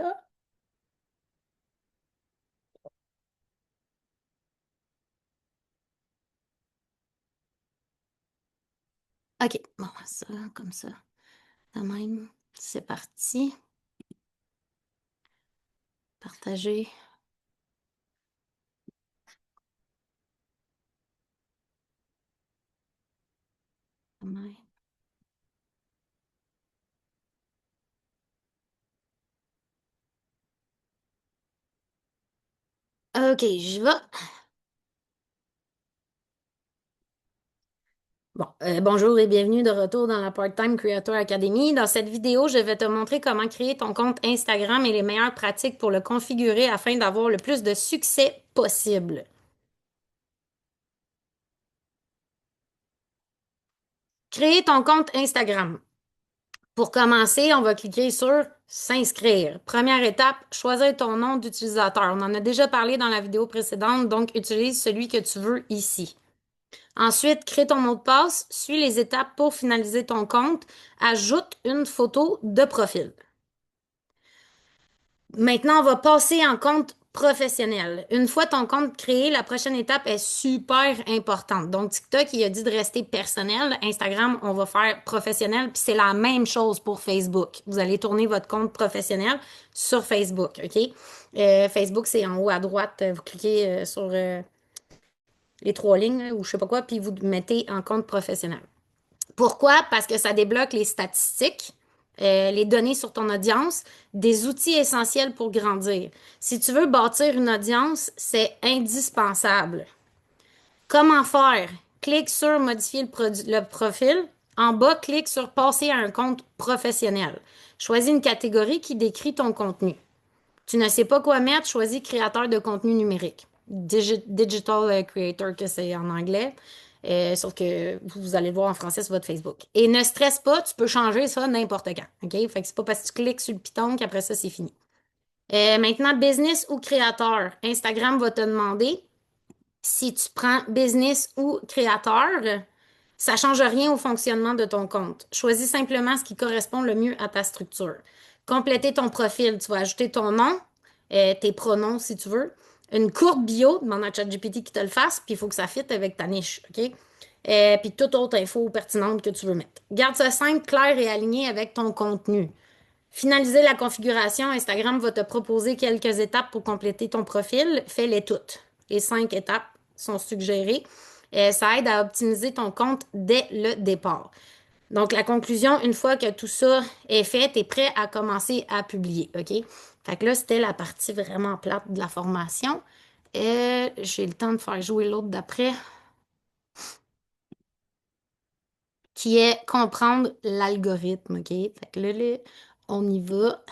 OK, bon, ça, comme ça. De même, c'est parti. Partager. OK, je vais. Bon, bonjour et bienvenue de retour dans la Part-Time Creator Academy. Dans cette vidéo, je vais te montrer comment créer ton compte Instagram et les meilleures pratiques pour le configurer afin d'avoir le plus de succès possible. Créer ton compte Instagram. Pour commencer, on va cliquer sur S'inscrire. Première étape, choisir ton nom d'utilisateur. On en a déjà parlé dans la vidéo précédente, donc utilise celui que tu veux ici. Ensuite, crée ton mot de passe, suis les étapes pour finaliser ton compte, ajoute une photo de profil. Maintenant, on va passer en compte professionnel. Une fois ton compte créé, la prochaine étape est super importante. Donc, TikTok, il a dit de rester personnel. Instagram, on va faire professionnel. Puis c'est la même chose pour Facebook. Vous allez tourner votre compte professionnel sur Facebook, OK? Facebook, c'est en haut à droite. Vous cliquez sur les 3 lignes ou je sais pas quoi, puis vous mettez en compte professionnel. Pourquoi? Parce que ça débloque les statistiques, les données sur ton audience, des outils essentiels pour grandir. Si tu veux bâtir une audience, c'est indispensable. Comment faire? Clique sur modifier le profil. En bas, clique sur passer à un compte professionnel. Choisis une catégorie qui décrit ton contenu. Tu ne sais pas quoi mettre, choisis créateur de contenu numérique. Digital creator, que c'est en anglais. Sauf que vous allez le voir en français sur votre Facebook. Et ne stresse pas, tu peux changer ça n'importe quand. OK? Fait que c'est pas parce que tu cliques sur le piton qu'après ça, c'est fini. Maintenant, business ou créateur. Instagram va te demander si tu prends business ou créateur, ça ne change rien au fonctionnement de ton compte. Choisis simplement ce qui correspond le mieux à ta structure. Compléter ton profil, tu vas ajouter ton nom, tes pronoms si tu veux, une courte bio, demande à ChatGPT qui te le fasse, puis il faut que ça fitte avec ta niche, OK? Puis toute autre info pertinente que tu veux mettre. Garde ça simple, clair et aligné avec ton contenu. Finaliser la configuration, Instagram va te proposer quelques étapes pour compléter ton profil. Fais-les toutes. Les 5 étapes sont suggérées. Ça aide à optimiser ton compte dès le départ. Donc, la conclusion, une fois que tout ça est fait, tu es prêt à commencer à publier, OK? Fait que là, c'était la partie vraiment plate de la formation. J'ai le temps de faire jouer l'autre d'après, qui est comprendre l'algorithme, OK? Fait que là, on y va.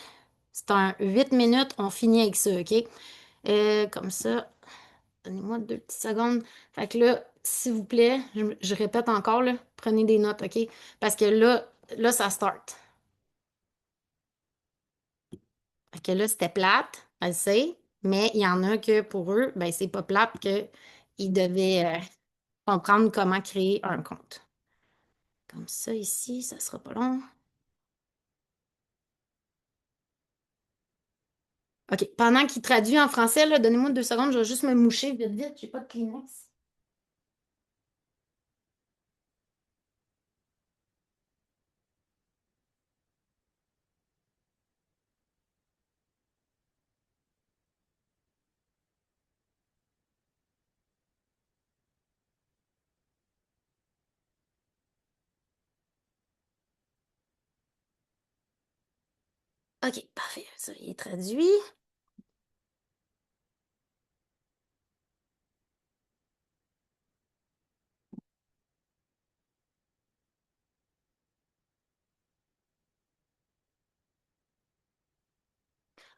C'est un 8 minutes, on finit avec ça, OK? Comme ça, donnez-moi 2 petites secondes. Fait que là, s'il vous plaît, je répète encore, là, prenez des notes, OK? Parce que là, ça start. Fait que là, c'était plate, elle sait, mais il y en a que pour eux, ben, c'est pas plate que ils devaient comprendre comment créer un compte. Comme ça, ici, ça sera pas long. OK. Pendant qu'il traduit en français, là, donnez-moi 2 secondes, je vais juste me moucher vite, vite. J'ai pas de Kleenex. OK, parfait. Ça, il est traduit.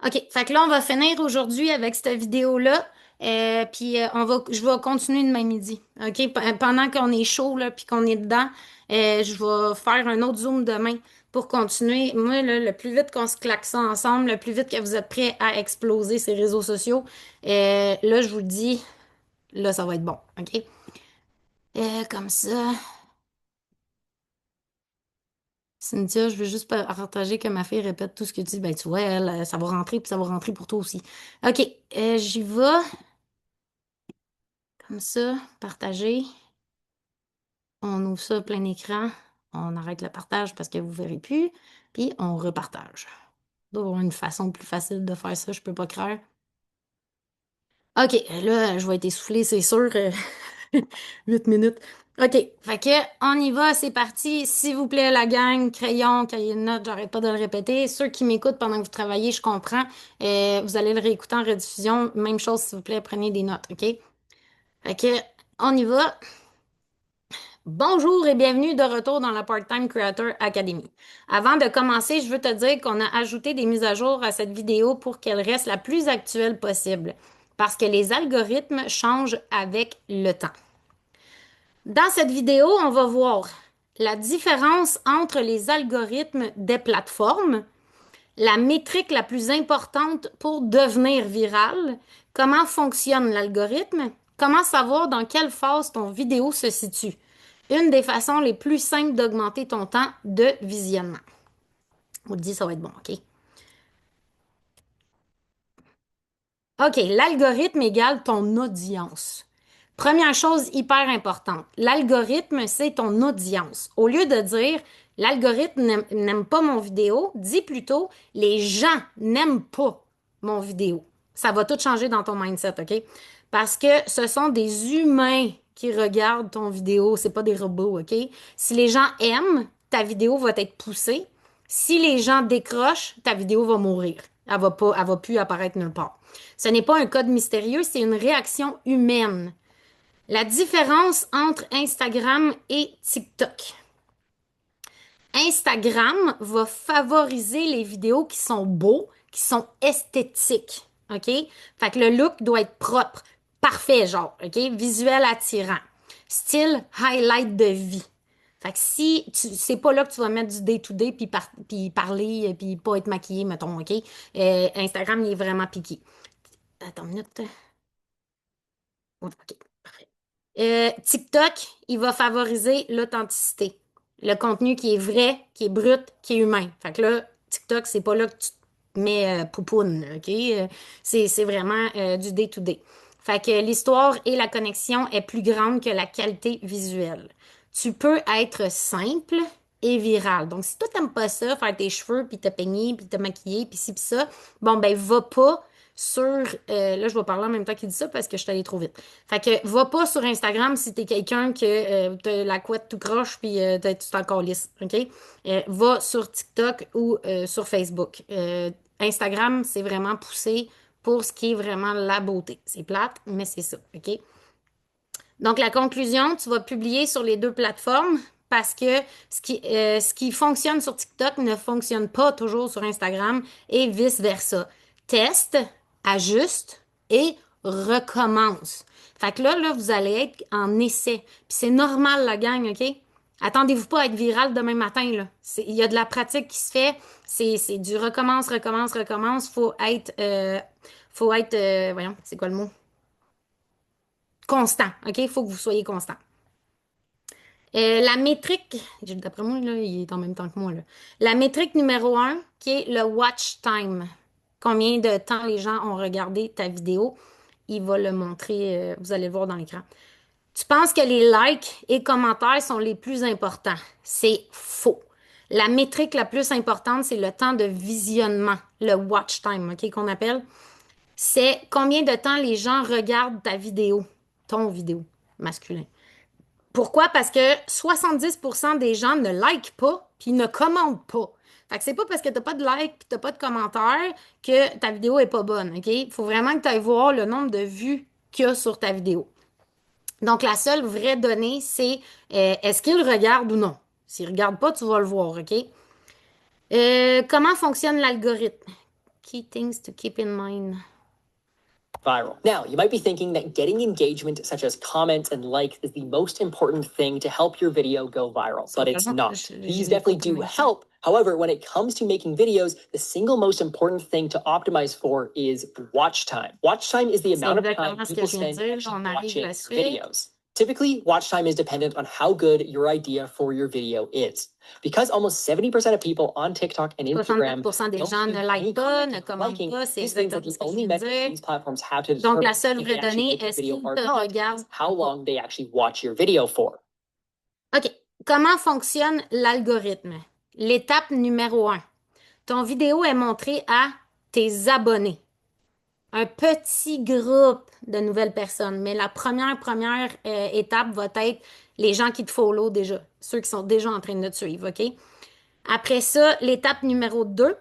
OK, fait que là, on va finir aujourd'hui avec cette vidéo-là. Puis je vais continuer demain midi. OK, pendant qu'on est chaud là, puis qu'on est dedans, je vais faire un autre Zoom demain pour continuer. Moi, là, le plus vite qu'on se claque ça ensemble, le plus vite que vous êtes prêts à exploser ces réseaux sociaux, là, je vous le dis, là, ça va être bon. OK? Comme ça. Cynthia, je veux juste partager que ma fille répète tout ce que tu dis. Ben, tu vois, elle, ça va rentrer, puis ça va rentrer pour toi aussi. OK, j'y vais. Comme ça, partager. On ouvre ça plein écran. On arrête le partage parce que vous ne verrez plus. Puis on repartage. Il doit y avoir une façon plus facile de faire ça, je peux pas croire. OK, là, je vais être essoufflée, c'est sûr. 8 minutes. OK, fait que on y va, c'est parti. S'il vous plaît, la gang, crayon, cahier de notes, j'arrête pas de le répéter. Ceux qui m'écoutent pendant que vous travaillez, je comprends. Vous allez le réécouter en rediffusion. Même chose, s'il vous plaît, prenez des notes, OK? Fait que on y va. Bonjour et bienvenue de retour dans la Part-Time Creator Academy. Avant de commencer, je veux te dire qu'on a ajouté des mises à jour à cette vidéo pour qu'elle reste la plus actuelle possible, parce que les algorithmes changent avec le temps. Dans cette vidéo, on va voir la différence entre les algorithmes des plateformes, la métrique la plus importante pour devenir viral, comment fonctionne l'algorithme, comment savoir dans quelle phase ton vidéo se situe. Une des façons les plus simples d'augmenter ton temps de visionnement. On vous le dit, ça va être bon, OK? OK, l'algorithme égale ton audience. Première chose hyper importante, l'algorithme, c'est ton audience. Au lieu de dire l'algorithme n'aime pas mon vidéo, dis plutôt les gens n'aiment pas mon vidéo. Ça va tout changer dans ton mindset, OK? Parce que ce sont des humains qui regardent ton vidéo, c'est pas des robots, OK? Si les gens aiment, ta vidéo va être poussée. Si les gens décrochent, ta vidéo va mourir. Elle va plus apparaître nulle part. Ce n'est pas un code mystérieux, c'est une réaction humaine. La différence entre Instagram et TikTok. Instagram va favoriser les vidéos qui sont beaux, qui sont esthétiques. OK? Fait que le look doit être propre, parfait, genre, OK? Visuel attirant. Style highlight de vie. Fait que si c'est pas là que tu vas mettre du day-to-day puis parler puis pas être maquillé, mettons, OK? Instagram, il est vraiment piqué. Attends une minute. Ouais, OK, parfait. TikTok, il va favoriser l'authenticité. Le contenu qui est vrai, qui est brut, qui est humain. Fait que là, TikTok, c'est pas là que tu te mets poupoune, OK? C'est vraiment du day-to-day. Fait que l'histoire et la connexion est plus grande que la qualité visuelle. Tu peux être simple, est viral. Donc, si toi, t'aimes pas ça, faire tes cheveux, puis te peigner, puis te maquiller, puis ci, puis ça, bon, ben, va pas sur... là, je vais parler en même temps qu'il dit ça parce que je suis allée trop vite. Fait que, va pas sur Instagram si t'es quelqu'un que t'as la couette tout croche, puis tu t'es encore lisse, OK? Va sur TikTok ou sur Facebook. Instagram, c'est vraiment poussé pour ce qui est vraiment la beauté. C'est plate, mais c'est ça, OK? Donc, la conclusion, tu vas publier sur les deux plateformes parce que ce qui fonctionne sur TikTok ne fonctionne pas toujours sur Instagram et vice-versa. Teste, ajuste et recommence. Fait que là, vous allez être en essai. Puis c'est normal, la gang, OK? Attendez-vous pas à être viral demain matin, là. Il y a de la pratique qui se fait. C'est du recommence, recommence, recommence. Voyons, c'est quoi le mot? Constant, OK? Il faut que vous soyez constant. La métrique, d'après moi, là, il est en même temps que moi, là. La métrique numéro un, qui est le watch time. Combien de temps les gens ont regardé ta vidéo? Il va le montrer, vous allez le voir dans l'écran. Tu penses que les likes et commentaires sont les plus importants. C'est faux. La métrique la plus importante, c'est le temps de visionnement, le watch time, OK, qu'on appelle. C'est combien de temps les gens regardent ta vidéo, ton vidéo masculin. Pourquoi? Parce que 70% des gens ne likent pas puis ne commentent pas. Fait que c'est pas parce que t'as pas de like puis t'as pas de commentaires que ta vidéo est pas bonne, OK? Il faut vraiment que tu ailles voir le nombre de vues qu'il y a sur ta vidéo. Donc, la seule vraie donnée, c'est est-ce qu'ils regardent ou non? S'ils regardent pas, tu vas le voir, OK? Comment fonctionne l'algorithme? Key things to keep in mind. Viral. Now, you might be thinking that getting engagement such as comments and likes is the most important thing to help your video go viral, but it's not. These definitely do help. However, when it comes to making videos, the single most important thing to optimize for is watch time. Watch time is the amount of time people spend watching videos. Typically, watch time is dependent on how good your idea for your video is. Because almost 70% of people on TikTok and Instagram 60% des gens ne likent pas, ne commentent pas, c'est exactement ce que je viens de dire. Donc, la seule vraie donnée, est-ce qu'ils te regardent? How long they actually watch your video for. OK. Comment fonctionne l'algorithme? L'étape numéro 1. Ton vidéo est montrée à tes abonnés. Un petit groupe de nouvelles personnes. Mais la première étape va être les gens qui te follow déjà. Ceux qui sont déjà en train de te suivre, OK? Après ça, l'étape numéro 2,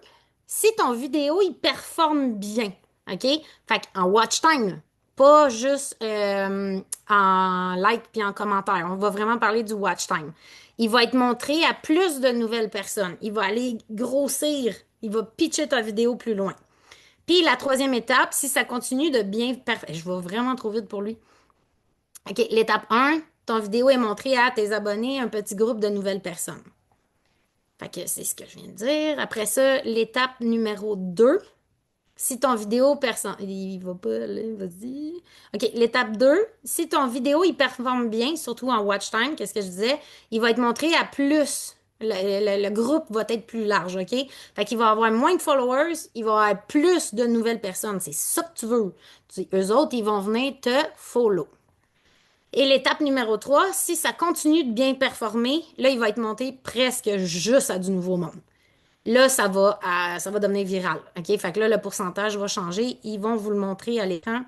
si ton vidéo, il performe bien, OK? Fait en watch time, là, pas juste en like puis en commentaire. On va vraiment parler du watch time. Il va être montré à plus de nouvelles personnes. Il va aller grossir. Il va pitcher ta vidéo plus loin. Puis la troisième étape, si ça continue de bien... Je vais vraiment trop vite pour lui. OK, l'étape 1, ton vidéo est montrée à tes abonnés, un petit groupe de nouvelles personnes. Fait que c'est ce que je viens de dire. Après ça, l'étape numéro 2, si ton vidéo il va pas, là, vas-y. OK, l'étape 2, si ton vidéo, il performe bien, surtout en watch time, qu'est-ce que je disais, il va être montré à plus. Le groupe va être plus large, OK? Fait qu'il va avoir moins de followers, il va avoir plus de nouvelles personnes. C'est ça que tu veux. Eux autres, ils vont venir te follow. Et l'étape numéro 3, si ça continue de bien performer, là, il va être monté presque juste à du nouveau monde. Là, ça va devenir viral. OK? Fait que là, le pourcentage va changer. Ils vont vous le montrer à l'écran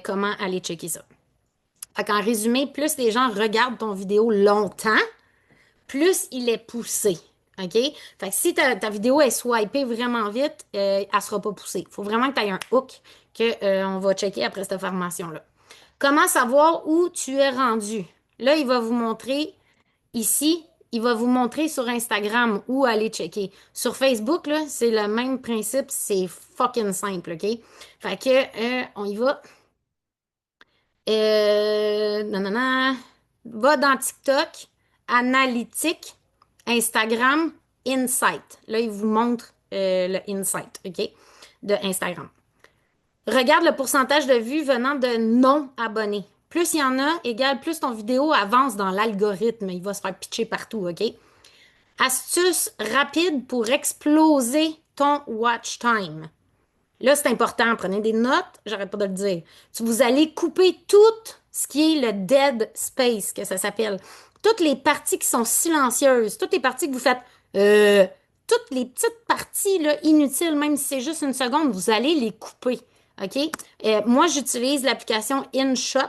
comment aller checker ça. Fait qu'en résumé, plus les gens regardent ton vidéo longtemps, plus il est poussé. OK? Fait que si ta vidéo est swipée vraiment vite, elle ne sera pas poussée. Il faut vraiment que tu aies un hook qu'on va checker après cette formation-là. Comment savoir où tu es rendu? Là, il va vous montrer ici, il va vous montrer sur Instagram où aller checker. Sur Facebook, là, c'est le même principe, c'est fucking simple, OK? Fait que, on y va. Non, non, non. Va dans TikTok, Analytique, Instagram, Insight. Là, il vous montre le Insight, OK? De Instagram. Regarde le pourcentage de vues venant de non-abonnés. Plus il y en a, égale plus ton vidéo avance dans l'algorithme. Il va se faire pitcher partout, OK? Astuce rapide pour exploser ton watch time. Là, c'est important. Prenez des notes, j'arrête pas de le dire. Vous allez couper tout ce qui est le dead space, que ça s'appelle. Toutes les parties qui sont silencieuses, toutes les parties que vous faites, euh, toutes les petites parties là, inutiles, même si c'est juste une seconde, vous allez les couper. OK? Moi, j'utilise l'application InShot,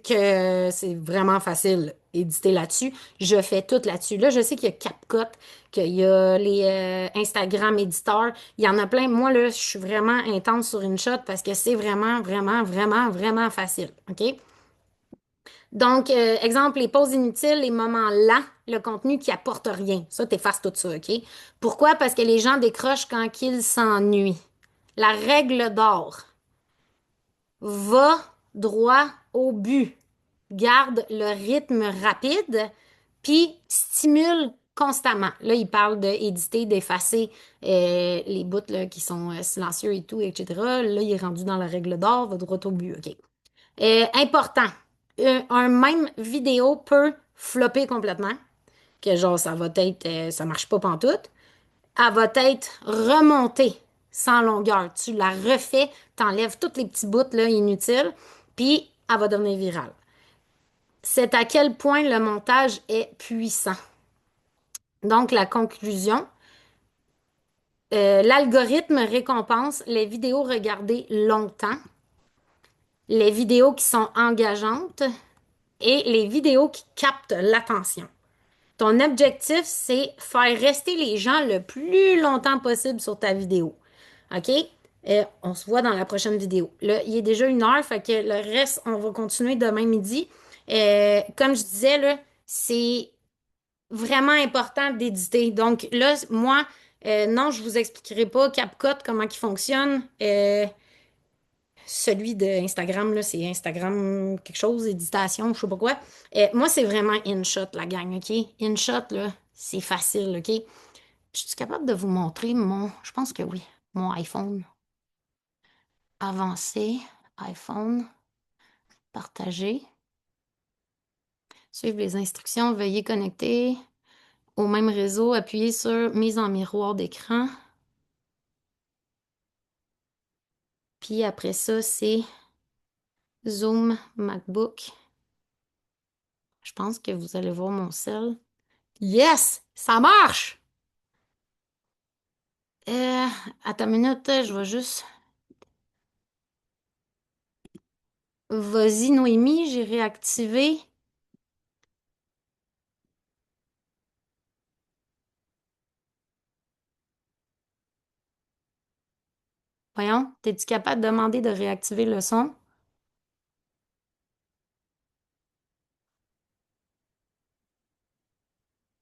que c'est vraiment facile éditer là-dessus. Je fais tout là-dessus. Là, je sais qu'il y a CapCut, qu'il y a les Instagram éditeurs. Il y en a plein. Moi, là, je suis vraiment intense sur InShot parce que c'est vraiment, vraiment, vraiment, vraiment facile. OK? Donc, exemple, les pauses inutiles, les moments lents, le contenu qui apporte rien. Ça, t'effaces tout ça, OK? Pourquoi? Parce que les gens décrochent quand ils s'ennuient. La règle d'or, va droit au but. Garde le rythme rapide, puis stimule constamment. Là, il parle d'éditer, d'effacer les bouts là, qui sont silencieux et tout, etc. Là, il est rendu dans la règle d'or, va droit au but, OK? Important, un même vidéo peut flopper complètement, que genre ça va être, ça marche pas pantoute. Elle va être remontée sans longueur. Tu la refais, t'enlèves tous les petits bouts là, inutiles, puis elle va devenir virale. C'est à quel point le montage est puissant. Donc, la conclusion, l'algorithme récompense les vidéos regardées longtemps, les vidéos qui sont engageantes et les vidéos qui captent l'attention. Ton objectif, c'est faire rester les gens le plus longtemps possible sur ta vidéo. OK? On se voit dans la prochaine vidéo. Là, il est déjà 1 heure, fait que le reste, on va continuer demain midi. Comme je disais, là, c'est vraiment important d'éditer. Donc là, moi, non, je vous expliquerai pas CapCut, comment il fonctionne. Celui de Instagram, là, c'est Instagram quelque chose, éditation, je sais pas quoi. Moi, c'est vraiment InShot, la gang, OK? InShot, là, c'est facile, OK? Je suis capable de vous montrer je pense que oui, mon iPhone. Avancer, iPhone, partager. Suivre les instructions, veuillez connecter au même réseau, appuyez sur mise en miroir d'écran. Puis après ça, c'est Zoom MacBook. Je pense que vous allez voir mon cell. Yes! Ça marche! Euh, Attends une minute, je vais juste. Vas-y, Noémie, j'ai réactivé. Voyons, es-tu capable de demander de réactiver le son?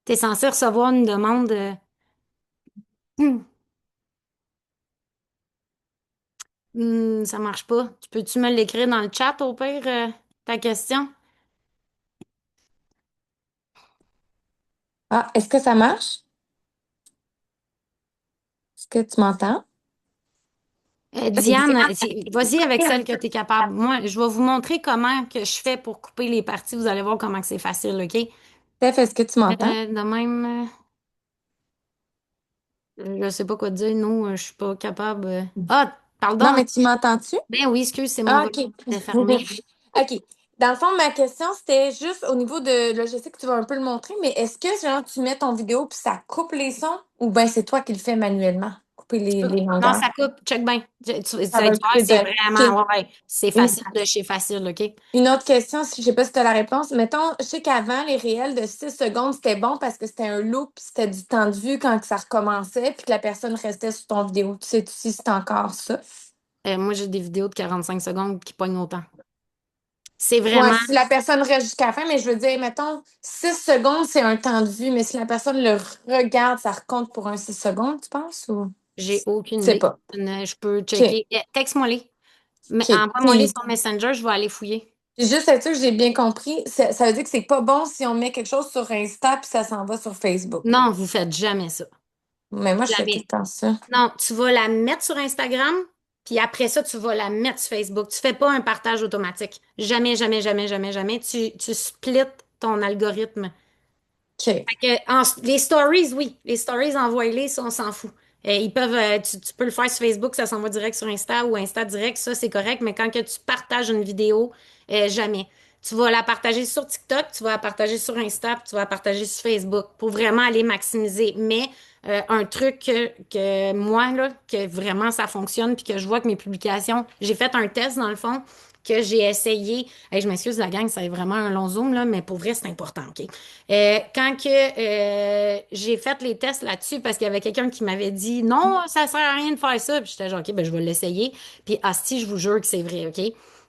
T'es censé recevoir une demande de... ça marche pas. Peux-tu me l'écrire dans le chat au pire, ta question? Ah, est-ce que ça marche? Est-ce que tu m'entends? Diane, vas-y avec celle que tu es capable. Moi, je vais vous montrer comment que je fais pour couper les parties. Vous allez voir comment que c'est facile, OK? Steph, est-ce que tu m'entends? De même, je sais pas quoi te dire. Non, je suis pas capable. Ah, Non, pardon. mais tu m'entends-tu? Ben oui, excuse, c'est mon Ah, volume OK. qui était fermé. OK. Dans le fond, ma question, c'était juste au niveau de. Là, je sais que tu vas un peu le montrer, mais est-ce que genre tu mets ton vidéo puis ça coupe les sons ou bien c'est toi qui le fais manuellement? Couper les Non, longueurs. ça coupe. Check bien. Ça Ça va va être couper c'est direct. OK. vraiment, ouais, c'est Une, facile de chez facile, OK? une autre question, je sais pas si tu as la réponse. Mettons, je sais qu'avant, les réels de 6 secondes, c'était bon parce que c'était un loop puis c'était du temps de vue quand que ça recommençait puis que la personne restait sur ton vidéo. Tu sais si c'est encore ça? Moi, j'ai des vidéos de 45 secondes qui pognent autant. C'est Ouais, vraiment. si la personne reste jusqu'à la fin, mais je veux dire, mettons, 6 secondes, c'est un temps de vue, mais si la personne le regarde, ça recompte pour un 6 secondes, tu penses, ou? J'ai aucune Je sais idée. pas. Je peux OK. checker. Texte-moi-les. Mais OK. envoie-moi-les Puis, sur Messenger, je vais aller fouiller. juste être sûr que j'ai bien compris, ça veut dire que c'est pas bon si on met quelque chose sur Insta puis ça s'en va sur Facebook. Non, vous faites jamais ça. Mais moi, je fais tout Jamais. le temps ça. Non, tu vas la mettre sur Instagram, puis après ça, tu vas la mettre sur Facebook. Tu fais pas un partage automatique. Jamais, jamais, jamais, jamais, jamais. Tu splits ton algorithme. OK. Les stories, oui. Les stories, envoie-les, ça, on s'en fout. Ils peuvent, tu peux le faire sur Facebook, ça s'envoie direct sur Insta ou Insta direct, ça, c'est correct. Mais quand que tu partages une vidéo, jamais. Tu vas la partager sur TikTok, tu vas la partager sur Insta, puis tu vas la partager sur Facebook pour vraiment aller maximiser. Mais un truc que moi, là, que vraiment ça fonctionne, puis que je vois que mes publications, j'ai fait un test dans le fond, que j'ai essayé. Hey, je m'excuse, la gang, c'est vraiment un long zoom, là, mais pour vrai, c'est important, OK? Quand que j'ai fait les tests là-dessus, parce qu'il y avait quelqu'un qui m'avait dit non, ça sert à rien de faire ça, puis j'étais genre, OK, ben je vais l'essayer. Puis, asti, je vous jure que c'est vrai, OK?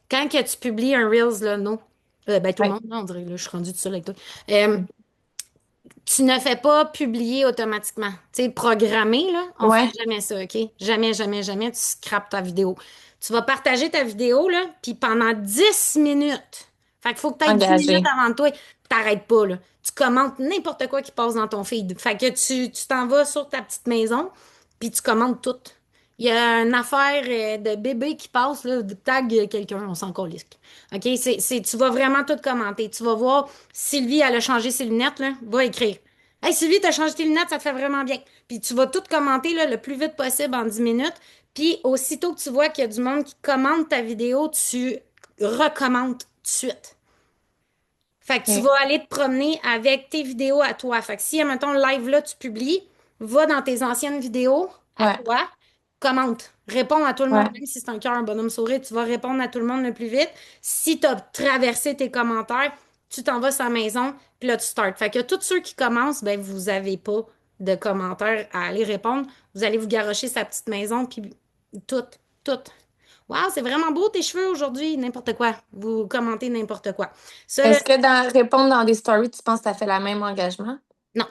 Quand que tu publies un Reels, là, non. Ben, tout le Ouais. monde, là, on dirait, là, je suis rendue tout seul avec toi. Euh, Tu ne fais pas publier automatiquement. Tu sais, programmer, là, on fait Ouais, jamais ça, OK? Jamais, jamais, jamais, tu scrapes ta vidéo. Tu vas partager ta vidéo, là, puis pendant 10 minutes. Fait qu'il faut que tu aies 10 minutes engagé. avant toi. T'arrêtes pas, là. Tu commentes n'importe quoi qui passe dans ton feed. Fait que tu t'en vas sur ta petite maison, puis tu commentes tout. Il y a une affaire de bébé qui passe, là, tag quelqu'un, on s'en calisse. OK? Tu vas vraiment tout commenter. Tu vas voir Sylvie, elle a changé ses lunettes, là. Va écrire. Hey Sylvie, t'as changé tes lunettes, ça te fait vraiment bien. Puis tu vas tout commenter là, le plus vite possible en 10 minutes. Puis aussitôt que tu vois qu'il y a du monde qui commente ta vidéo, tu recommandes tout de suite. Fait que tu Ok. vas aller te promener avec tes vidéos à toi. Fait que si, mettons, le live là, tu publies, va dans tes anciennes vidéos à Ouais, toi, commente, réponds à tout le monde. ouais. Même si c'est un cœur, un bonhomme sourire, tu vas répondre à tout le monde le plus vite. Si tu as traversé tes commentaires, tu t'en vas à la maison, puis là, tu startes. Fait que tous ceux qui commencent, ben, vous n'avez pas de commentaires à aller répondre. Vous allez vous garrocher sa petite maison, puis tout, tout. Wow, c'est vraiment beau tes cheveux aujourd'hui, n'importe quoi. Vous commentez n'importe quoi. Ça, là, Est-ce que dans répondre dans des stories, tu penses que ça fait la même engagement? non.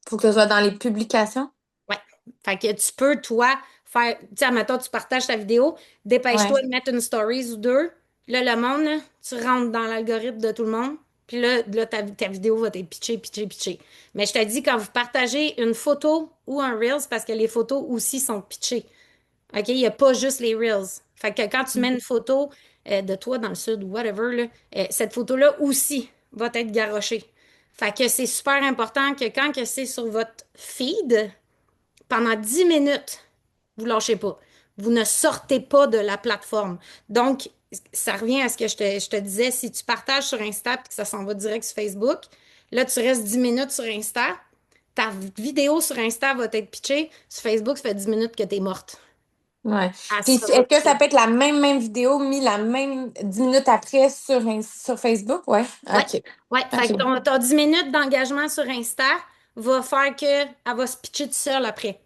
Faut que ce soit dans les publications? Ouais. Fait que tu peux, toi, faire. Tu sais, admettons, tu partages ta vidéo, Ouais. dépêche-toi de mettre une stories ou deux. Là, le monde, là, tu rentres dans l'algorithme de tout le monde. Puis là ta vidéo va être pitchée, pitchée, pitchée. Mais je te dis, quand vous partagez une photo ou un Reels, parce que les photos aussi sont pitchées. OK? Il n'y a pas juste les Reels. Fait que quand tu mets une photo de toi dans le sud ou whatever, là, cette photo-là aussi va être garochée. Fait que c'est super important que quand que c'est sur votre feed, pendant 10 minutes, vous lâchez pas. Vous ne sortez pas de la plateforme. Donc, ça revient à ce que je te disais, si tu partages sur Insta et que ça s'en va direct sur Facebook, là, tu restes 10 minutes sur Insta, ta vidéo sur Insta va être pitchée, sur Facebook, ça fait 10 minutes que tu es morte. Ouais. Elle Puis sera est-ce que ça plus. peut être la même vidéo mis la même 10 minutes après sur Facebook? Ouais. Ouais, OK. ouais. Fait OK. que ton 10 minutes d'engagement sur Insta va faire qu'elle va se pitcher toute seule après.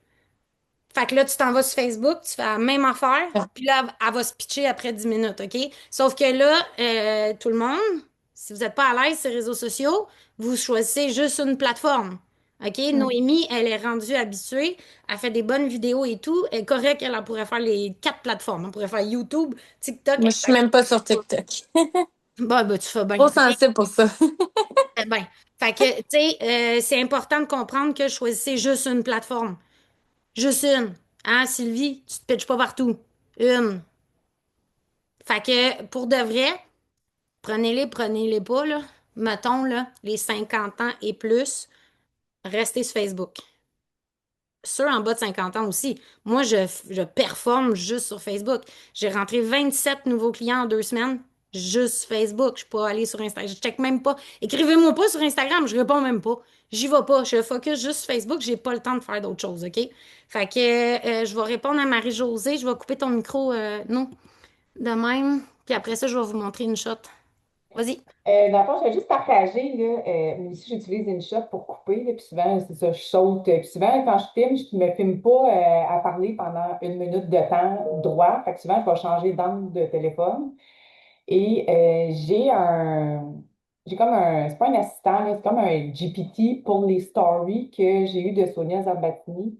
Fait que là, tu t'en vas sur Facebook, tu fais la même affaire, puis là, elle va se pitcher après 10 minutes, OK? Sauf que là, tout le monde, si vous n'êtes pas à l'aise sur les réseaux sociaux, vous choisissez juste une plateforme. OK? Mm. Noémie, elle est rendue habituée, elle fait des bonnes vidéos et tout. Elle est correcte, elle pourrait faire les 4 plateformes. Elle pourrait faire YouTube, TikTok, Moi, je suis Instagram, même pas sur Facebook. TikTok. Bon, ben, tu fais bien. Trop sensible pour ça. Fais bien. Fait que, tu sais, c'est important de comprendre que choisissez juste une plateforme. Juste une. Hein, Sylvie? Tu te pitches pas partout. Une. Fait que, pour de vrai, prenez-les pas, là. Mettons, là, les 50 ans et plus, restez sur Facebook. Ceux en bas de 50 ans aussi. Moi, je performe juste sur Facebook. J'ai rentré 27 nouveaux clients en 2 semaines, juste sur Facebook. Je peux pas aller sur Instagram. Je check même pas. Écrivez-moi pas sur Instagram, je réponds même pas. J'y vais pas. Je focus juste sur Facebook. J'ai pas le temps de faire d'autres choses, OK? Fait que je vais répondre à Marie-Josée. Je vais couper ton micro, non, de même. Puis après ça, je vais vous montrer une shot. Vas-y. Dans le fond, je vais juste partager, là, moi aussi, j'utilise une shot pour couper, là, puis souvent, c'est ça, je saute. Puis souvent, quand je filme, je ne me filme pas à parler pendant 1 minute de temps droit. Fait que souvent, je vais changer d'angle de téléphone. Et j'ai comme c'est pas un assistant, là, c'est comme un GPT pour les stories que j'ai eu de Sonia Zarbatini.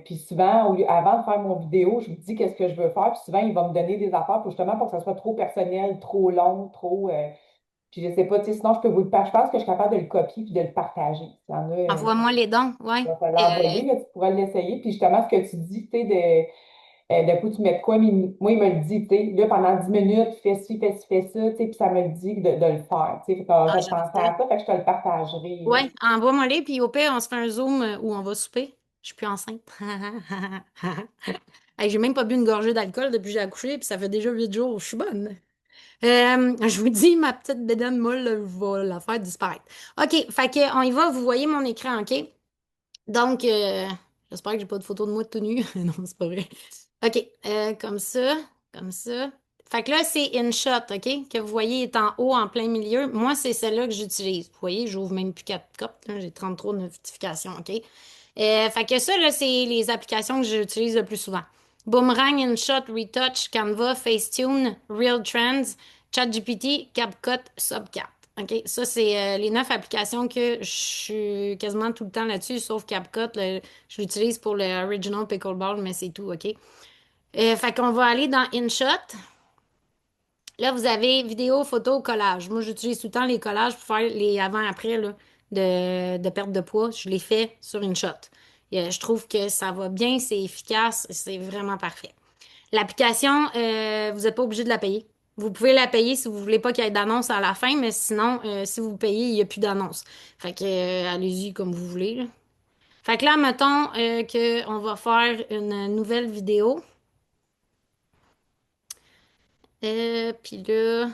Puis souvent, avant de faire mon vidéo, je me dis qu'est-ce que je veux faire. Puis souvent, il va me donner des affaires pour justement pour que ça soit trop personnel, trop long, trop. Puis je sais pas, tu sais, sinon je peux vous le partager. Je pense que je suis capable de le copier puis de le partager. Il y en a, Envoie-moi les dons, ouais. il va falloir envoyer, là, tu pourras l'essayer. Puis justement, ce que tu dis, tu sais, d'un coup, tu mets de quoi, mais moi, il me le dit, tu sais, là, pendant 10 minutes, fais ci, fais ci, fais ça, tu sais, puis ça me le dit de le faire, tu sais. Fait que Ah, je vais j'aime penser ça. à ça, fait que je te le partagerai. Ouais, envoie-moi les, puis au pire, on se fait un zoom où on va souper. Je suis plus enceinte. Hey, j'ai même pas bu une gorgée d'alcool depuis que j'ai accouché, puis ça fait déjà 8 jours. Je suis bonne. Je vous dis, ma petite bédaine molle, là, je vais la faire disparaître. OK, fait que on y va, vous voyez mon écran, OK? Donc, j'espère que j'ai pas de photo de moi tout nu. Non, c'est pas vrai. OK, comme ça, comme ça. Fait que là, c'est InShot, OK? Que vous voyez est en haut, en plein milieu. Moi, c'est celle-là que j'utilise. Vous voyez, j'ouvre même plus 4 copes, là. J'ai 33 notifications, OK? Fait que ça, là, c'est les applications que j'utilise le plus souvent. Boomerang, InShot, Retouch, Canva, Facetune, Real Trends, ChatGPT, CapCut, SubCap. OK? Ça, c'est les 9 applications que je suis quasiment tout le temps là-dessus, sauf CapCut. Je l'utilise pour le Original Pickleball, mais c'est tout, OK? Fait qu'on va aller dans InShot. Là, vous avez vidéo, photo, collage. Moi, j'utilise tout le temps les collages pour faire les avant-après là, de perte de poids. Je les fais sur InShot. Je trouve que ça va bien, c'est efficace, c'est vraiment parfait. L'application, vous n'êtes pas obligé de la payer. Vous pouvez la payer si vous voulez pas qu'il y ait d'annonce à la fin, mais sinon, si vous payez, il n'y a plus d'annonce. Fait que allez-y comme vous voulez, là. Fait que là, mettons qu'on va faire une nouvelle vidéo. Puis là,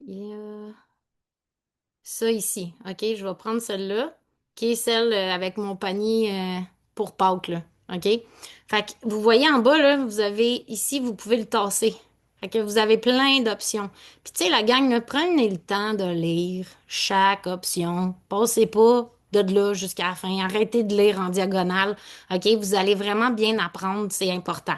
il y a ça ici. OK, je vais prendre celle-là, qui est celle avec mon panier pour Pâques, là. OK? Fait que vous voyez en bas, là, vous avez ici, vous pouvez le tasser. Fait que vous avez plein d'options. Puis tu sais, la gang, là, prenez le temps de lire chaque option. Passez pas de là jusqu'à la fin. Arrêtez de lire en diagonale. OK? Vous allez vraiment bien apprendre, c'est important.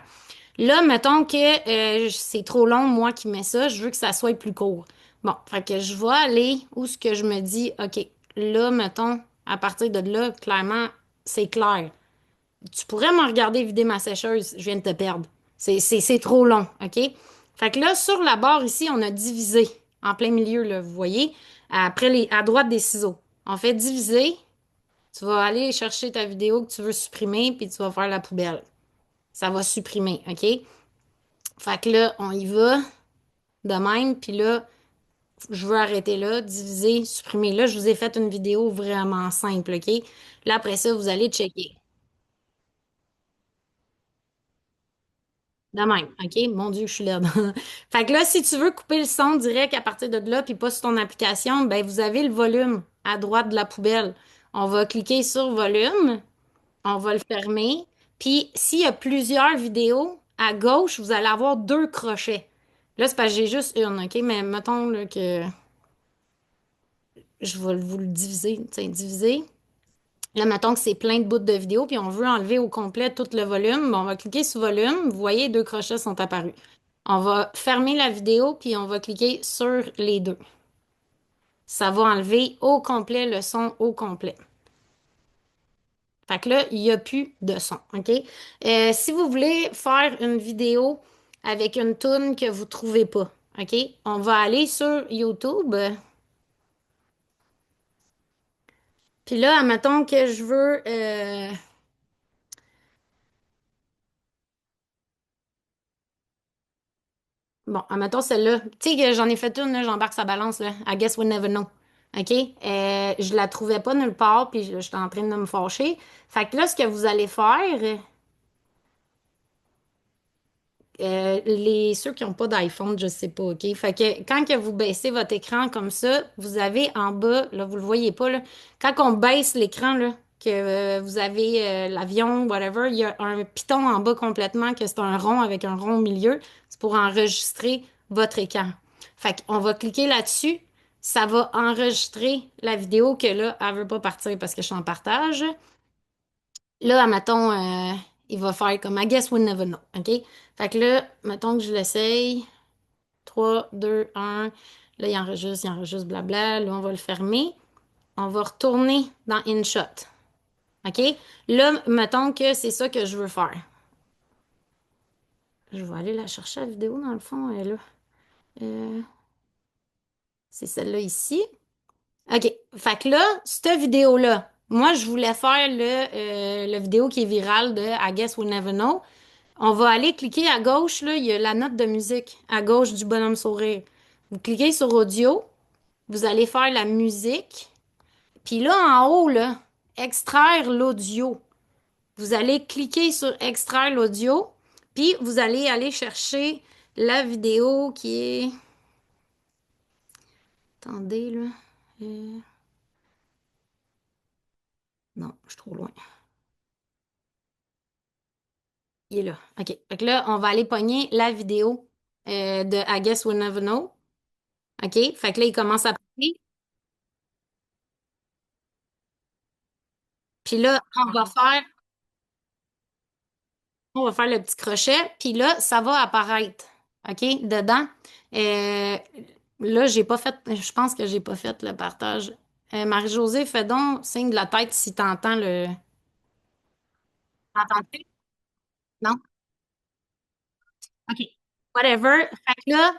Là, mettons que c'est trop long, moi qui mets ça, je veux que ça soit plus court. Bon, fait que je vais aller où ce que je me dis, OK, là, mettons, à partir de là, clairement, c'est clair. Tu pourrais me regarder vider ma sécheuse, je viens de te perdre. C'est trop long, OK? Fait que là, sur la barre ici, on a divisé en plein milieu, là, vous voyez, à droite des ciseaux. On fait diviser, tu vas aller chercher ta vidéo que tu veux supprimer, puis tu vas faire la poubelle. Ça va supprimer, OK? Fait que là, on y va de même, puis là, je veux arrêter là, diviser, supprimer. Là, je vous ai fait une vidéo vraiment simple, OK? Là, après ça, vous allez checker. De même, OK? Mon Dieu, je suis laide. Fait que là, si tu veux couper le son direct à partir de là, puis pas sur ton application, ben vous avez le volume à droite de la poubelle. On va cliquer sur volume, on va le fermer. Puis s'il y a plusieurs vidéos, à gauche, vous allez avoir deux crochets. Là, c'est parce que j'ai juste une, OK? Mais mettons là, que je vais vous le diviser. Tiens, diviser. Là, mettons que c'est plein de bouts de vidéo, puis on veut enlever au complet tout le volume. Bon, on va cliquer sur volume. Vous voyez, deux crochets sont apparus. On va fermer la vidéo, puis on va cliquer sur les deux. Ça va enlever au complet le son au complet. Fait que là, il n'y a plus de son, OK? Si vous voulez faire une vidéo avec une tune que vous ne trouvez pas, OK? On va aller sur YouTube. Puis là, admettons que je veux... bon, admettons celle-là. Tu sais que j'en ai fait une, là, j'embarque sa balance, là. I guess we'll never know. OK? Je la trouvais pas nulle part, puis j'étais en train de me fâcher. Fait que là, ce que vous allez faire... ceux qui n'ont pas d'iPhone, je sais pas, OK? Fait que quand que vous baissez votre écran comme ça, vous avez en bas, là, vous le voyez pas, là, quand on baisse l'écran, là, que vous avez l'avion, whatever, il y a un piton en bas complètement, que c'est un rond avec un rond au milieu. C'est pour enregistrer votre écran. Fait qu'on va cliquer là-dessus. Ça va enregistrer la vidéo que là, elle veut pas partir parce que je suis en partage. Là, mettons, il va faire comme I guess we'll never know. OK? Fait que là, mettons que je l'essaye. 3, 2, 1. Là, il enregistre, blabla. Là, on va le fermer. On va retourner dans InShot. OK? Là, mettons que c'est ça que je veux faire. Je vais aller la chercher la vidéo, dans le fond, elle est là. Euh, c'est celle-là ici. OK. Fait que là, cette vidéo-là, moi, je voulais faire le vidéo qui est virale de I guess we'll never know. On va aller cliquer à gauche, là, il y a la note de musique à gauche du bonhomme sourire. Vous cliquez sur audio, vous allez faire la musique, puis là en haut, là, extraire l'audio. Vous allez cliquer sur extraire l'audio, Puis, vous allez aller chercher la vidéo qui est... Attendez, là. Euh, Non, je suis trop loin. Il est là. OK. Fait que là, on va aller pogner la vidéo de I Guess We'll Never Know. OK? Fait que là, il commence à parler. Puis là, on va faire le petit crochet. Puis là, ça va apparaître. OK? Dedans. Euh, Là, j'ai pas fait. Je pense que j'ai pas fait le partage. Marie-Josée, fais donc signe de la tête si t'entends le. T'entends-tu? Non? OK. Whatever. Fait que là,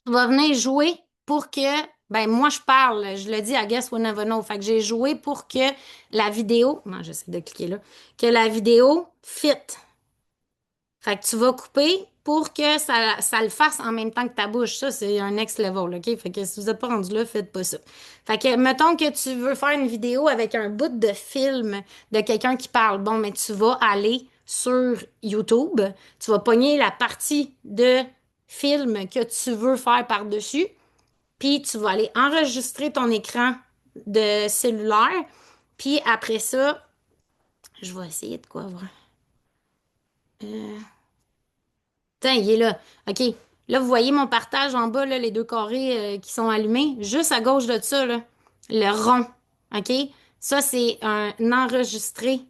tu vas venir jouer pour que, ben moi je parle, je le dis à Guess We Never Know. Fait que j'ai joué pour que la vidéo, non, j'essaie de cliquer là, que la vidéo fit. Fait que tu vas couper pour que ça le fasse en même temps que ta bouche. Ça, c'est un next level, OK? Fait que si vous n'êtes pas rendu là, faites pas ça. Fait que, mettons que tu veux faire une vidéo avec un bout de film de quelqu'un qui parle. Bon, mais tu vas aller sur YouTube, tu vas pogner la partie de film que tu veux faire par-dessus, puis tu vas aller enregistrer ton écran de cellulaire, puis après ça, je vais essayer de quoi voir. Euh, Tiens, il est là. OK. Là, vous voyez mon partage en bas, là, les deux carrés qui sont allumés. Juste à gauche de ça, là, le rond. OK? Ça, c'est un enregistré.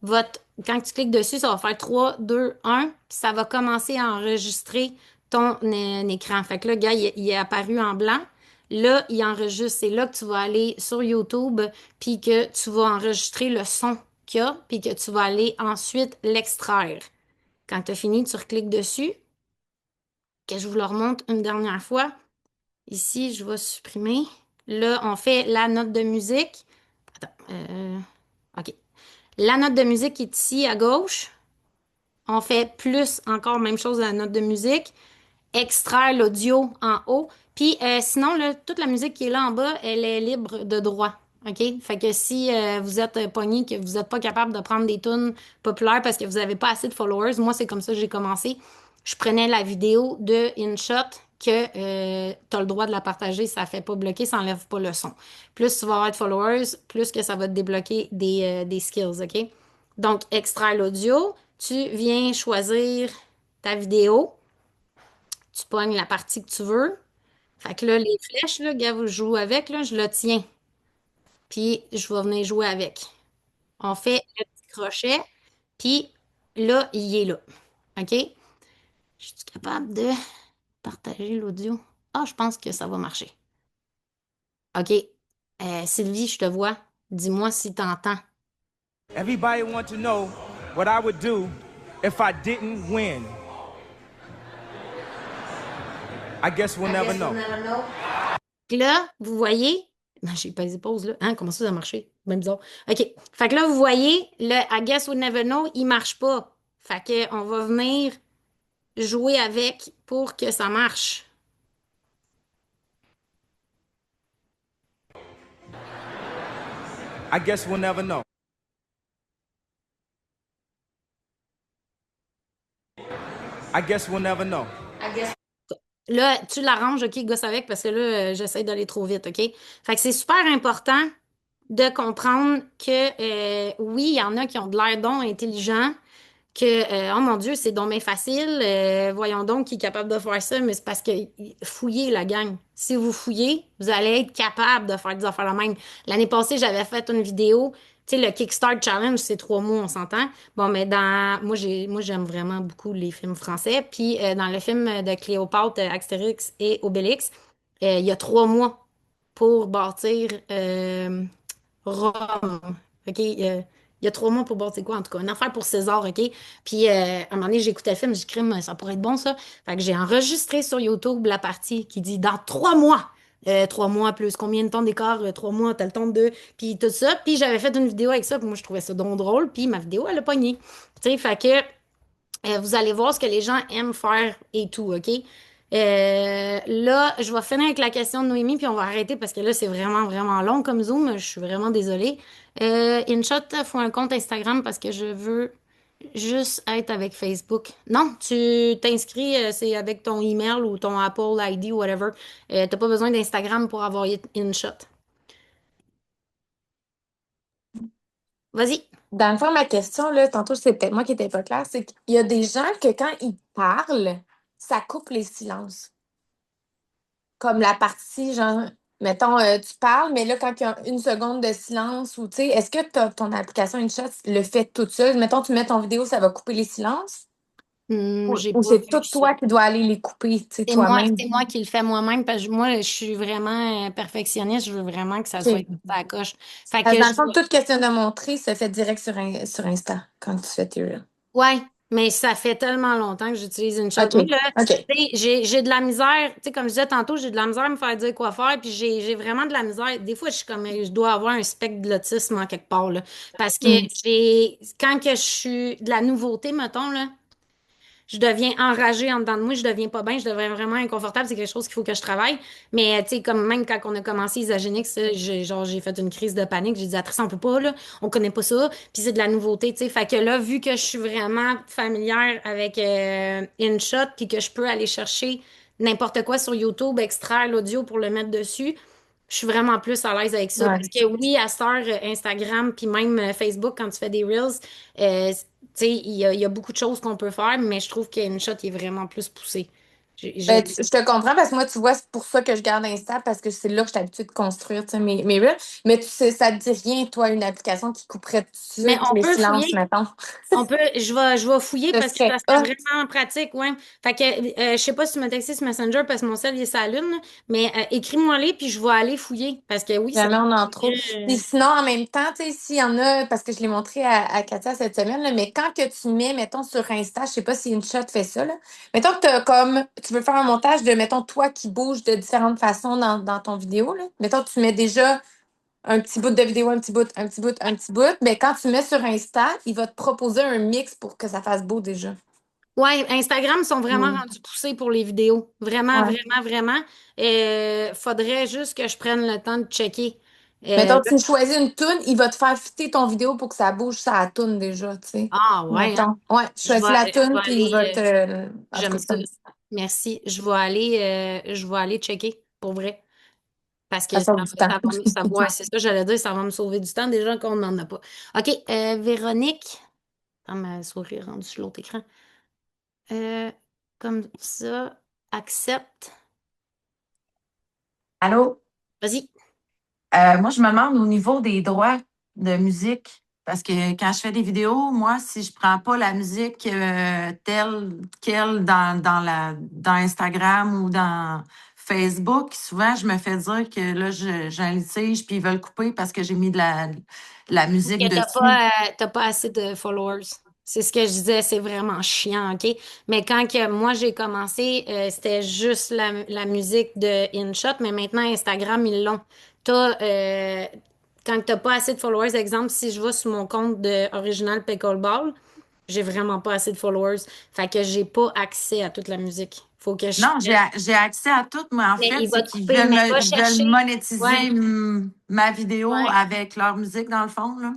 Quand tu cliques dessus, ça va faire 3, 2, 1. Puis ça va commencer à enregistrer ton écran. Fait que là, gars, il est apparu en blanc. Là, il enregistre. C'est là que tu vas aller sur YouTube, puis que tu vas enregistrer le son qu'il y a, puis que tu vas aller ensuite l'extraire. Quand tu as fini, tu recliques dessus, que je vous le remonte une dernière fois. Ici, je vais supprimer. Là, on fait la note de musique. Attends, OK. La note de musique qui est ici à gauche. On fait plus encore, même chose à la note de musique. Extraire l'audio en haut. Puis sinon, là, toute la musique qui est là en bas, elle est libre de droit. OK? Fait que si vous êtes pogné, que vous n'êtes pas capable de prendre des tunes populaires parce que vous n'avez pas assez de followers, moi, c'est comme ça que j'ai commencé. Je prenais la vidéo de InShot que tu as le droit de la partager, ça ne fait pas bloquer, ça n'enlève pas le son. Plus tu vas avoir de followers, plus que ça va te débloquer des skills, OK? Donc, extraire l'audio, tu viens choisir ta vidéo. Tu pognes la partie que tu veux. Fait que là, les flèches, là, gars, je joue avec, là, je le tiens. Puis, je vais venir jouer avec. On fait le petit crochet. Puis, là, il est là. OK? Je suis capable de partager l'audio. Ah, je pense que ça va marcher. OK. Sylvie, je te vois. Dis-moi si tu entends. Everybody want to know what I would do if I didn't win. I guess we'll never know. Puis là, vous voyez. Non, j'ai pas pause là. Hein, comment ça a marché? Même bizarre. OK. Fait que là, vous voyez, le I guess we'll never know, il marche pas. Fait que on va venir jouer avec pour que ça marche. I guess we'll never know. I guess we'll never know. Là, tu l'arranges, OK, gosse avec, parce que là, j'essaie d'aller trop vite, OK? Fait que c'est super important de comprendre que oui, il y en a qui ont de l'air donc intelligents, que oh mon Dieu, c'est donc bien facile. Voyons donc qui est capable de faire ça, mais c'est parce que fouillez la gang. Si vous fouillez, vous allez être capable de faire des affaires la même. L'année passée, j'avais fait une vidéo. Tu sais, le Kickstart Challenge, c'est 3 mois, on s'entend. Bon, mais moi, j'aime vraiment beaucoup les films français. Puis, dans le film de Cléopâtre, Astérix et Obélix, il y a 3 mois pour bâtir Rome. OK? Il y a 3 mois pour bâtir quoi, en tout cas? Une affaire pour César, OK? Puis, à un moment donné, j'écoutais le film, j'ai dit, crime, ça pourrait être bon, ça. Fait que j'ai enregistré sur YouTube la partie qui dit dans 3 mois. 3 mois plus combien de temps d'écart? 3 mois, t'as le temps de. Puis tout ça. Puis j'avais fait une vidéo avec ça, puis moi, je trouvais ça donc drôle. Puis ma vidéo, elle a pogné. Tu sais, fait que vous allez voir ce que les gens aiment faire et tout, OK? Là, je vais finir avec la question de Noémie, puis on va arrêter parce que là, c'est vraiment, vraiment long comme Zoom. Je suis vraiment désolée. InShot, faut un compte Instagram parce que je veux juste être avec Facebook. Non, tu t'inscris, c'est avec ton email ou ton Apple ID ou whatever. T'as pas besoin d'Instagram pour avoir InShot. Vas-y. Dans le fond, ma question, là, tantôt, c'est peut-être moi qui n'étais pas claire, c'est qu'il y a des gens que quand ils parlent, ça coupe les silences. Comme la partie, genre, mettons, tu parles, mais là, quand il y a une seconde de silence, ou tu sais, est-ce que ton application InShot le fait toute seule? Mettons, tu mets ton vidéo, ça va couper les silences? J'ai Ou pas c'est vu tout ça. toi qui dois aller les couper, tu sais, toi-même? C'est moi qui le fais moi-même parce que moi, je suis vraiment perfectionniste. Je veux vraiment que ça soit OK. à la coche. Fait Parce que que dans le fond, toute question de montrer se fait direct sur Insta quand tu fais tes reels. ouais, mais ça fait tellement longtemps que j'utilise une shot. OK. Moi, là, OK. tu sais, j'ai de la misère, tu sais, comme je disais tantôt, j'ai de la misère à me faire dire quoi faire, puis j'ai vraiment de la misère. Des fois, je suis comme, je dois avoir un spectre de l'autisme en quelque part, là. Parce que Hmm. quand que je suis de la nouveauté, mettons, là, je deviens enragée en dedans de moi, je deviens pas bien, je deviens vraiment inconfortable, c'est quelque chose qu'il faut que je travaille. Mais tu sais, comme même quand on a commencé Isagenix, j'ai fait une crise de panique, j'ai dit à Tristan, on peut pas, là, on connaît pas ça, puis c'est de la nouveauté, tu sais. Fait que là, vu que je suis vraiment familière avec InShot, puis que je peux aller chercher n'importe quoi sur YouTube, extraire l'audio pour le mettre dessus, je suis vraiment plus à l'aise avec ça. Parce Ouais. que oui, à cette heure, Instagram, puis même Facebook, quand tu fais des Reels, tu sais, il y a beaucoup de choses qu'on peut faire, mais je trouve qu'InShot est vraiment plus poussé. Ben, J'ai... je te comprends parce que moi, tu vois, c'est pour ça que je garde Insta parce que c'est là que je suis habituée de construire, tu sais, mes reels. Mais tu sais, ça te dit rien, toi, une application qui couperait tout de Mais suite on les peut silences, fouiller. mettons. Je vais fouiller Ce parce que serait ça serait hot. vraiment pratique, ouais. Fait que, je sais pas si tu m'as texté ce Messenger parce que mon cell, il est sa lune, là, mais écris-moi-les puis je vais aller fouiller parce que oui, ça Jamais on en trouve. Puis pourrait, sinon, en même temps, tu sais, s'il y en a, parce que je l'ai montré à Katia cette semaine, là, mais quand que tu mets, mettons, sur Insta, je sais pas si InShot fait ça, là. Mettons que t'as comme, tu veux faire un montage de, mettons, toi qui bouge de différentes façons dans ton vidéo, là. Mettons, tu mets déjà un petit bout de vidéo, un petit bout, un petit bout, un petit bout. Mais quand tu mets sur Insta, il va te proposer un mix pour que ça fasse beau déjà. ouais, Instagram sont vraiment Mm. rendus poussés pour les vidéos. Vraiment, Ouais. vraiment, vraiment. Faudrait juste que je prenne le temps de checker. Mettons, Là, tu choisis une toune, il va te faire fitter ton vidéo pour que ça bouge ça toune déjà, tu sais. ah ouais, hein. Mettons. Ouais, tu choisis la Je vais toune, puis il va aller. te. En tout cas, J'aime ça. Merci. Je vais aller checker pour vrai. Parce que ça sauve du temps. ouais, c'est ça, j'allais dire, ça va me sauver du temps déjà qu'on n'en a pas. OK, Véronique. Attends, ma souris est rendue sur l'autre écran. Euh, comme ça, accepte. Allô? Vas-y. Moi, je me demande au niveau des droits de musique, parce que quand je fais des vidéos, moi, si je prends pas la musique telle quelle dans Instagram ou dans Facebook, souvent, je me fais dire que là, j'ai un litige, puis ils veulent couper parce que j'ai mis de la Que musique dessus. t'as pas assez de followers. C'est ce que je disais, c'est vraiment chiant, OK? Mais quand que moi j'ai commencé, c'était juste la musique de InShot, mais maintenant Instagram, ils l'ont. Quand t'as pas assez de followers, exemple, si je vais sur mon compte de Original Pickleball, j'ai vraiment pas assez de followers. Fait que j'ai pas accès à toute la musique. Faut que je Non, j'ai prenne. j'ai accès à tout, mais en Mais fait, il va c'est te qu'ils couper, mais va ils veulent chercher. monétiser Ouais, ma vidéo ouais. avec leur musique, dans le fond, là.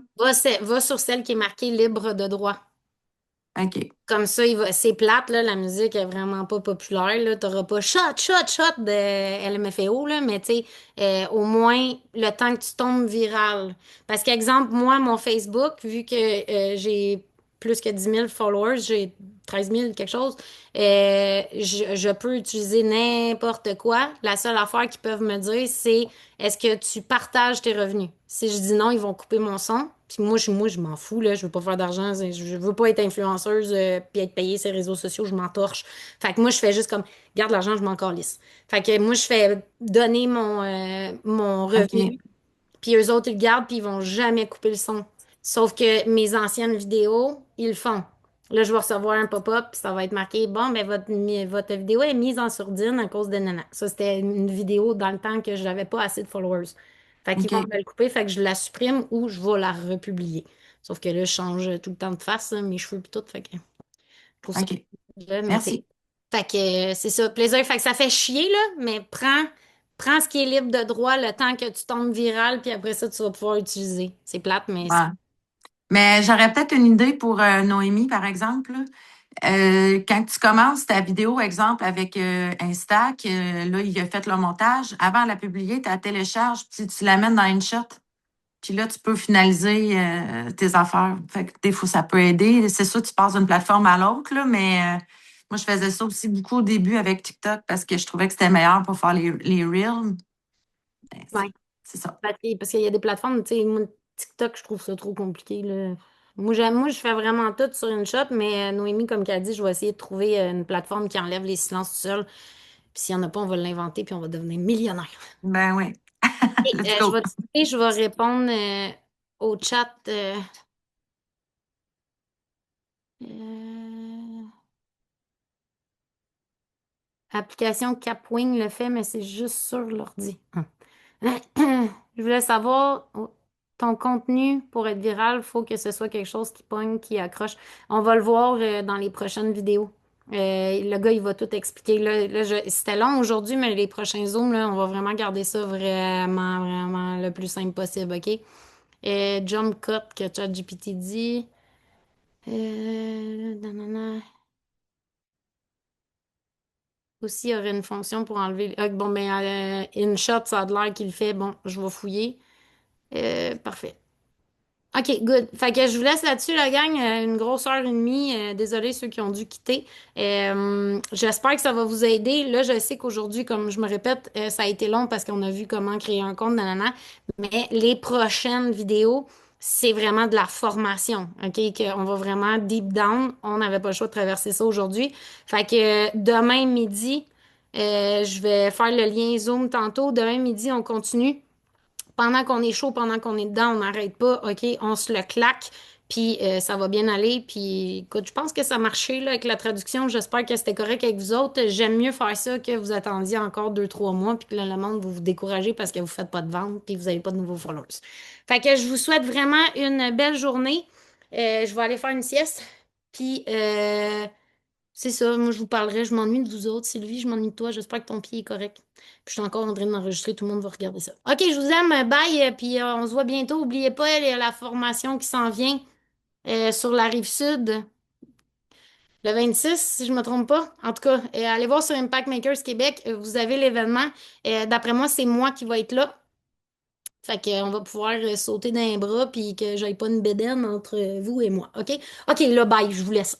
Va sur celle qui est marquée libre de droit. OK. Comme ça, c'est plate, là, la musique est vraiment pas populaire, là. T'auras pas shot, shot, shot de LMFAO, là, mais tu sais, au moins, le temps que tu tombes viral. Parce qu'exemple, moi, mon Facebook, vu que j'ai plus que 10 000 followers, j'ai 13 000 quelque chose, je peux utiliser n'importe quoi. La seule affaire qu'ils peuvent me dire, c'est est-ce que tu partages tes revenus? Si je dis non, ils vont couper mon son. Puis moi, je m'en fous, là. Je veux pas faire d'argent. Je veux pas être influenceuse puis être payée sur les réseaux sociaux. Je m'en torche. Fait que moi, je fais juste comme, garde l'argent, je m'en calisse. Fait que moi, je fais donner mon revenu. OK. Puis eux autres, ils le gardent puis ils vont jamais couper le son. Sauf que mes anciennes vidéos, ils le font. Là, je vais recevoir un pop-up, puis ça va être marqué, bon, ben votre vidéo est mise en sourdine à cause de nana. Ça, c'était une vidéo dans le temps que j'avais pas assez de followers. Fait qu'ils vont OK. me le couper, fait que je la supprime ou je vais la republier. Sauf que là, je change tout le temps de face, hein, mes cheveux puis tout, fait que je trouve ça. OK. Mais tu sais. Merci. Fait que c'est ça, plaisir. Fait que ça fait chier, là, mais prends ce qui est libre de droit le temps que tu tombes viral, puis après ça, tu vas pouvoir utiliser. C'est plate, mais Ouais. Mais j'aurais peut-être une idée pour Noémie, par exemple. Là. Quand tu commences ta vidéo, exemple, avec Insta, que là, il a fait le montage, avant de la publier, tu la télécharges, puis tu l'amènes dans InShot. Puis là, tu peux finaliser tes affaires. Fait que des fois, ça peut aider. C'est sûr, tu passes d'une plateforme à l'autre, là, mais moi, je faisais ça aussi beaucoup au début avec TikTok parce que je trouvais que c'était meilleur pour faire les Reels. Ben, Ouais. c'est ça. Parce qu'il y a des plateformes, tu sais, moi, TikTok, je trouve ça trop compliqué, là. Moi, je fais vraiment tout sur une shot, mais Noémie, comme qu'elle dit, je vais essayer de trouver une plateforme qui enlève les silences tout seul. Puis s'il n'y en a pas, on va l'inventer, puis on va devenir millionnaire. Ben oui. Et, Let's go. je vais répondre au chat. Euh, Application Capwing le fait, mais c'est juste sur l'ordi. Je voulais savoir, ton contenu pour être viral, il faut que ce soit quelque chose qui pogne, qui accroche. On va le voir dans les prochaines vidéos. Le gars, il va tout expliquer. C'était long aujourd'hui, mais les prochains Zooms, là, on va vraiment garder ça vraiment, vraiment le plus simple possible, OK? Jump cut que ChatGPT dit. Nanana. Aussi, il y aurait une fonction pour enlever. Bon, mais InShot, ça a l'air qu'il le fait. Bon, je vais fouiller. Parfait. OK, good. Fait que je vous laisse là-dessus, la gang. Une grosse heure et demie. Désolée ceux qui ont dû quitter. J'espère que ça va vous aider. Là, je sais qu'aujourd'hui, comme je me répète, ça a été long parce qu'on a vu comment créer un compte, nanana. Mais les prochaines vidéos, c'est vraiment de la formation. OK? On va vraiment deep down. On n'avait pas le choix de traverser ça aujourd'hui. Fait que demain midi, je vais faire le lien Zoom tantôt. Demain midi, on continue. Pendant qu'on est chaud, pendant qu'on est dedans, on n'arrête pas, OK, on se le claque, puis ça va bien aller. Puis écoute, je pense que ça a marché là, avec la traduction. J'espère que c'était correct avec vous autres. J'aime mieux faire ça que vous attendiez encore 2, 3 mois, puis que là, le monde, vous vous découragez parce que vous ne faites pas de vente, puis vous n'avez pas de nouveaux followers. Fait que je vous souhaite vraiment une belle journée. Je vais aller faire une sieste, puis c'est ça, moi je vous parlerai, je m'ennuie de vous autres. Sylvie, je m'ennuie de toi, j'espère que ton pied est correct. Puis je suis encore en train d'enregistrer, tout le monde va regarder ça. OK, je vous aime, bye, puis on se voit bientôt. N'oubliez pas, il y a la formation qui s'en vient sur la rive sud, le 26, si je ne me trompe pas. En tout cas, allez voir sur Impact Makers Québec, vous avez l'événement. D'après moi, c'est moi qui va être là. Fait qu'on va pouvoir sauter d'un bras puis que j'aille pas une bédaine entre vous et moi. OK? OK, là, bye, je vous laisse.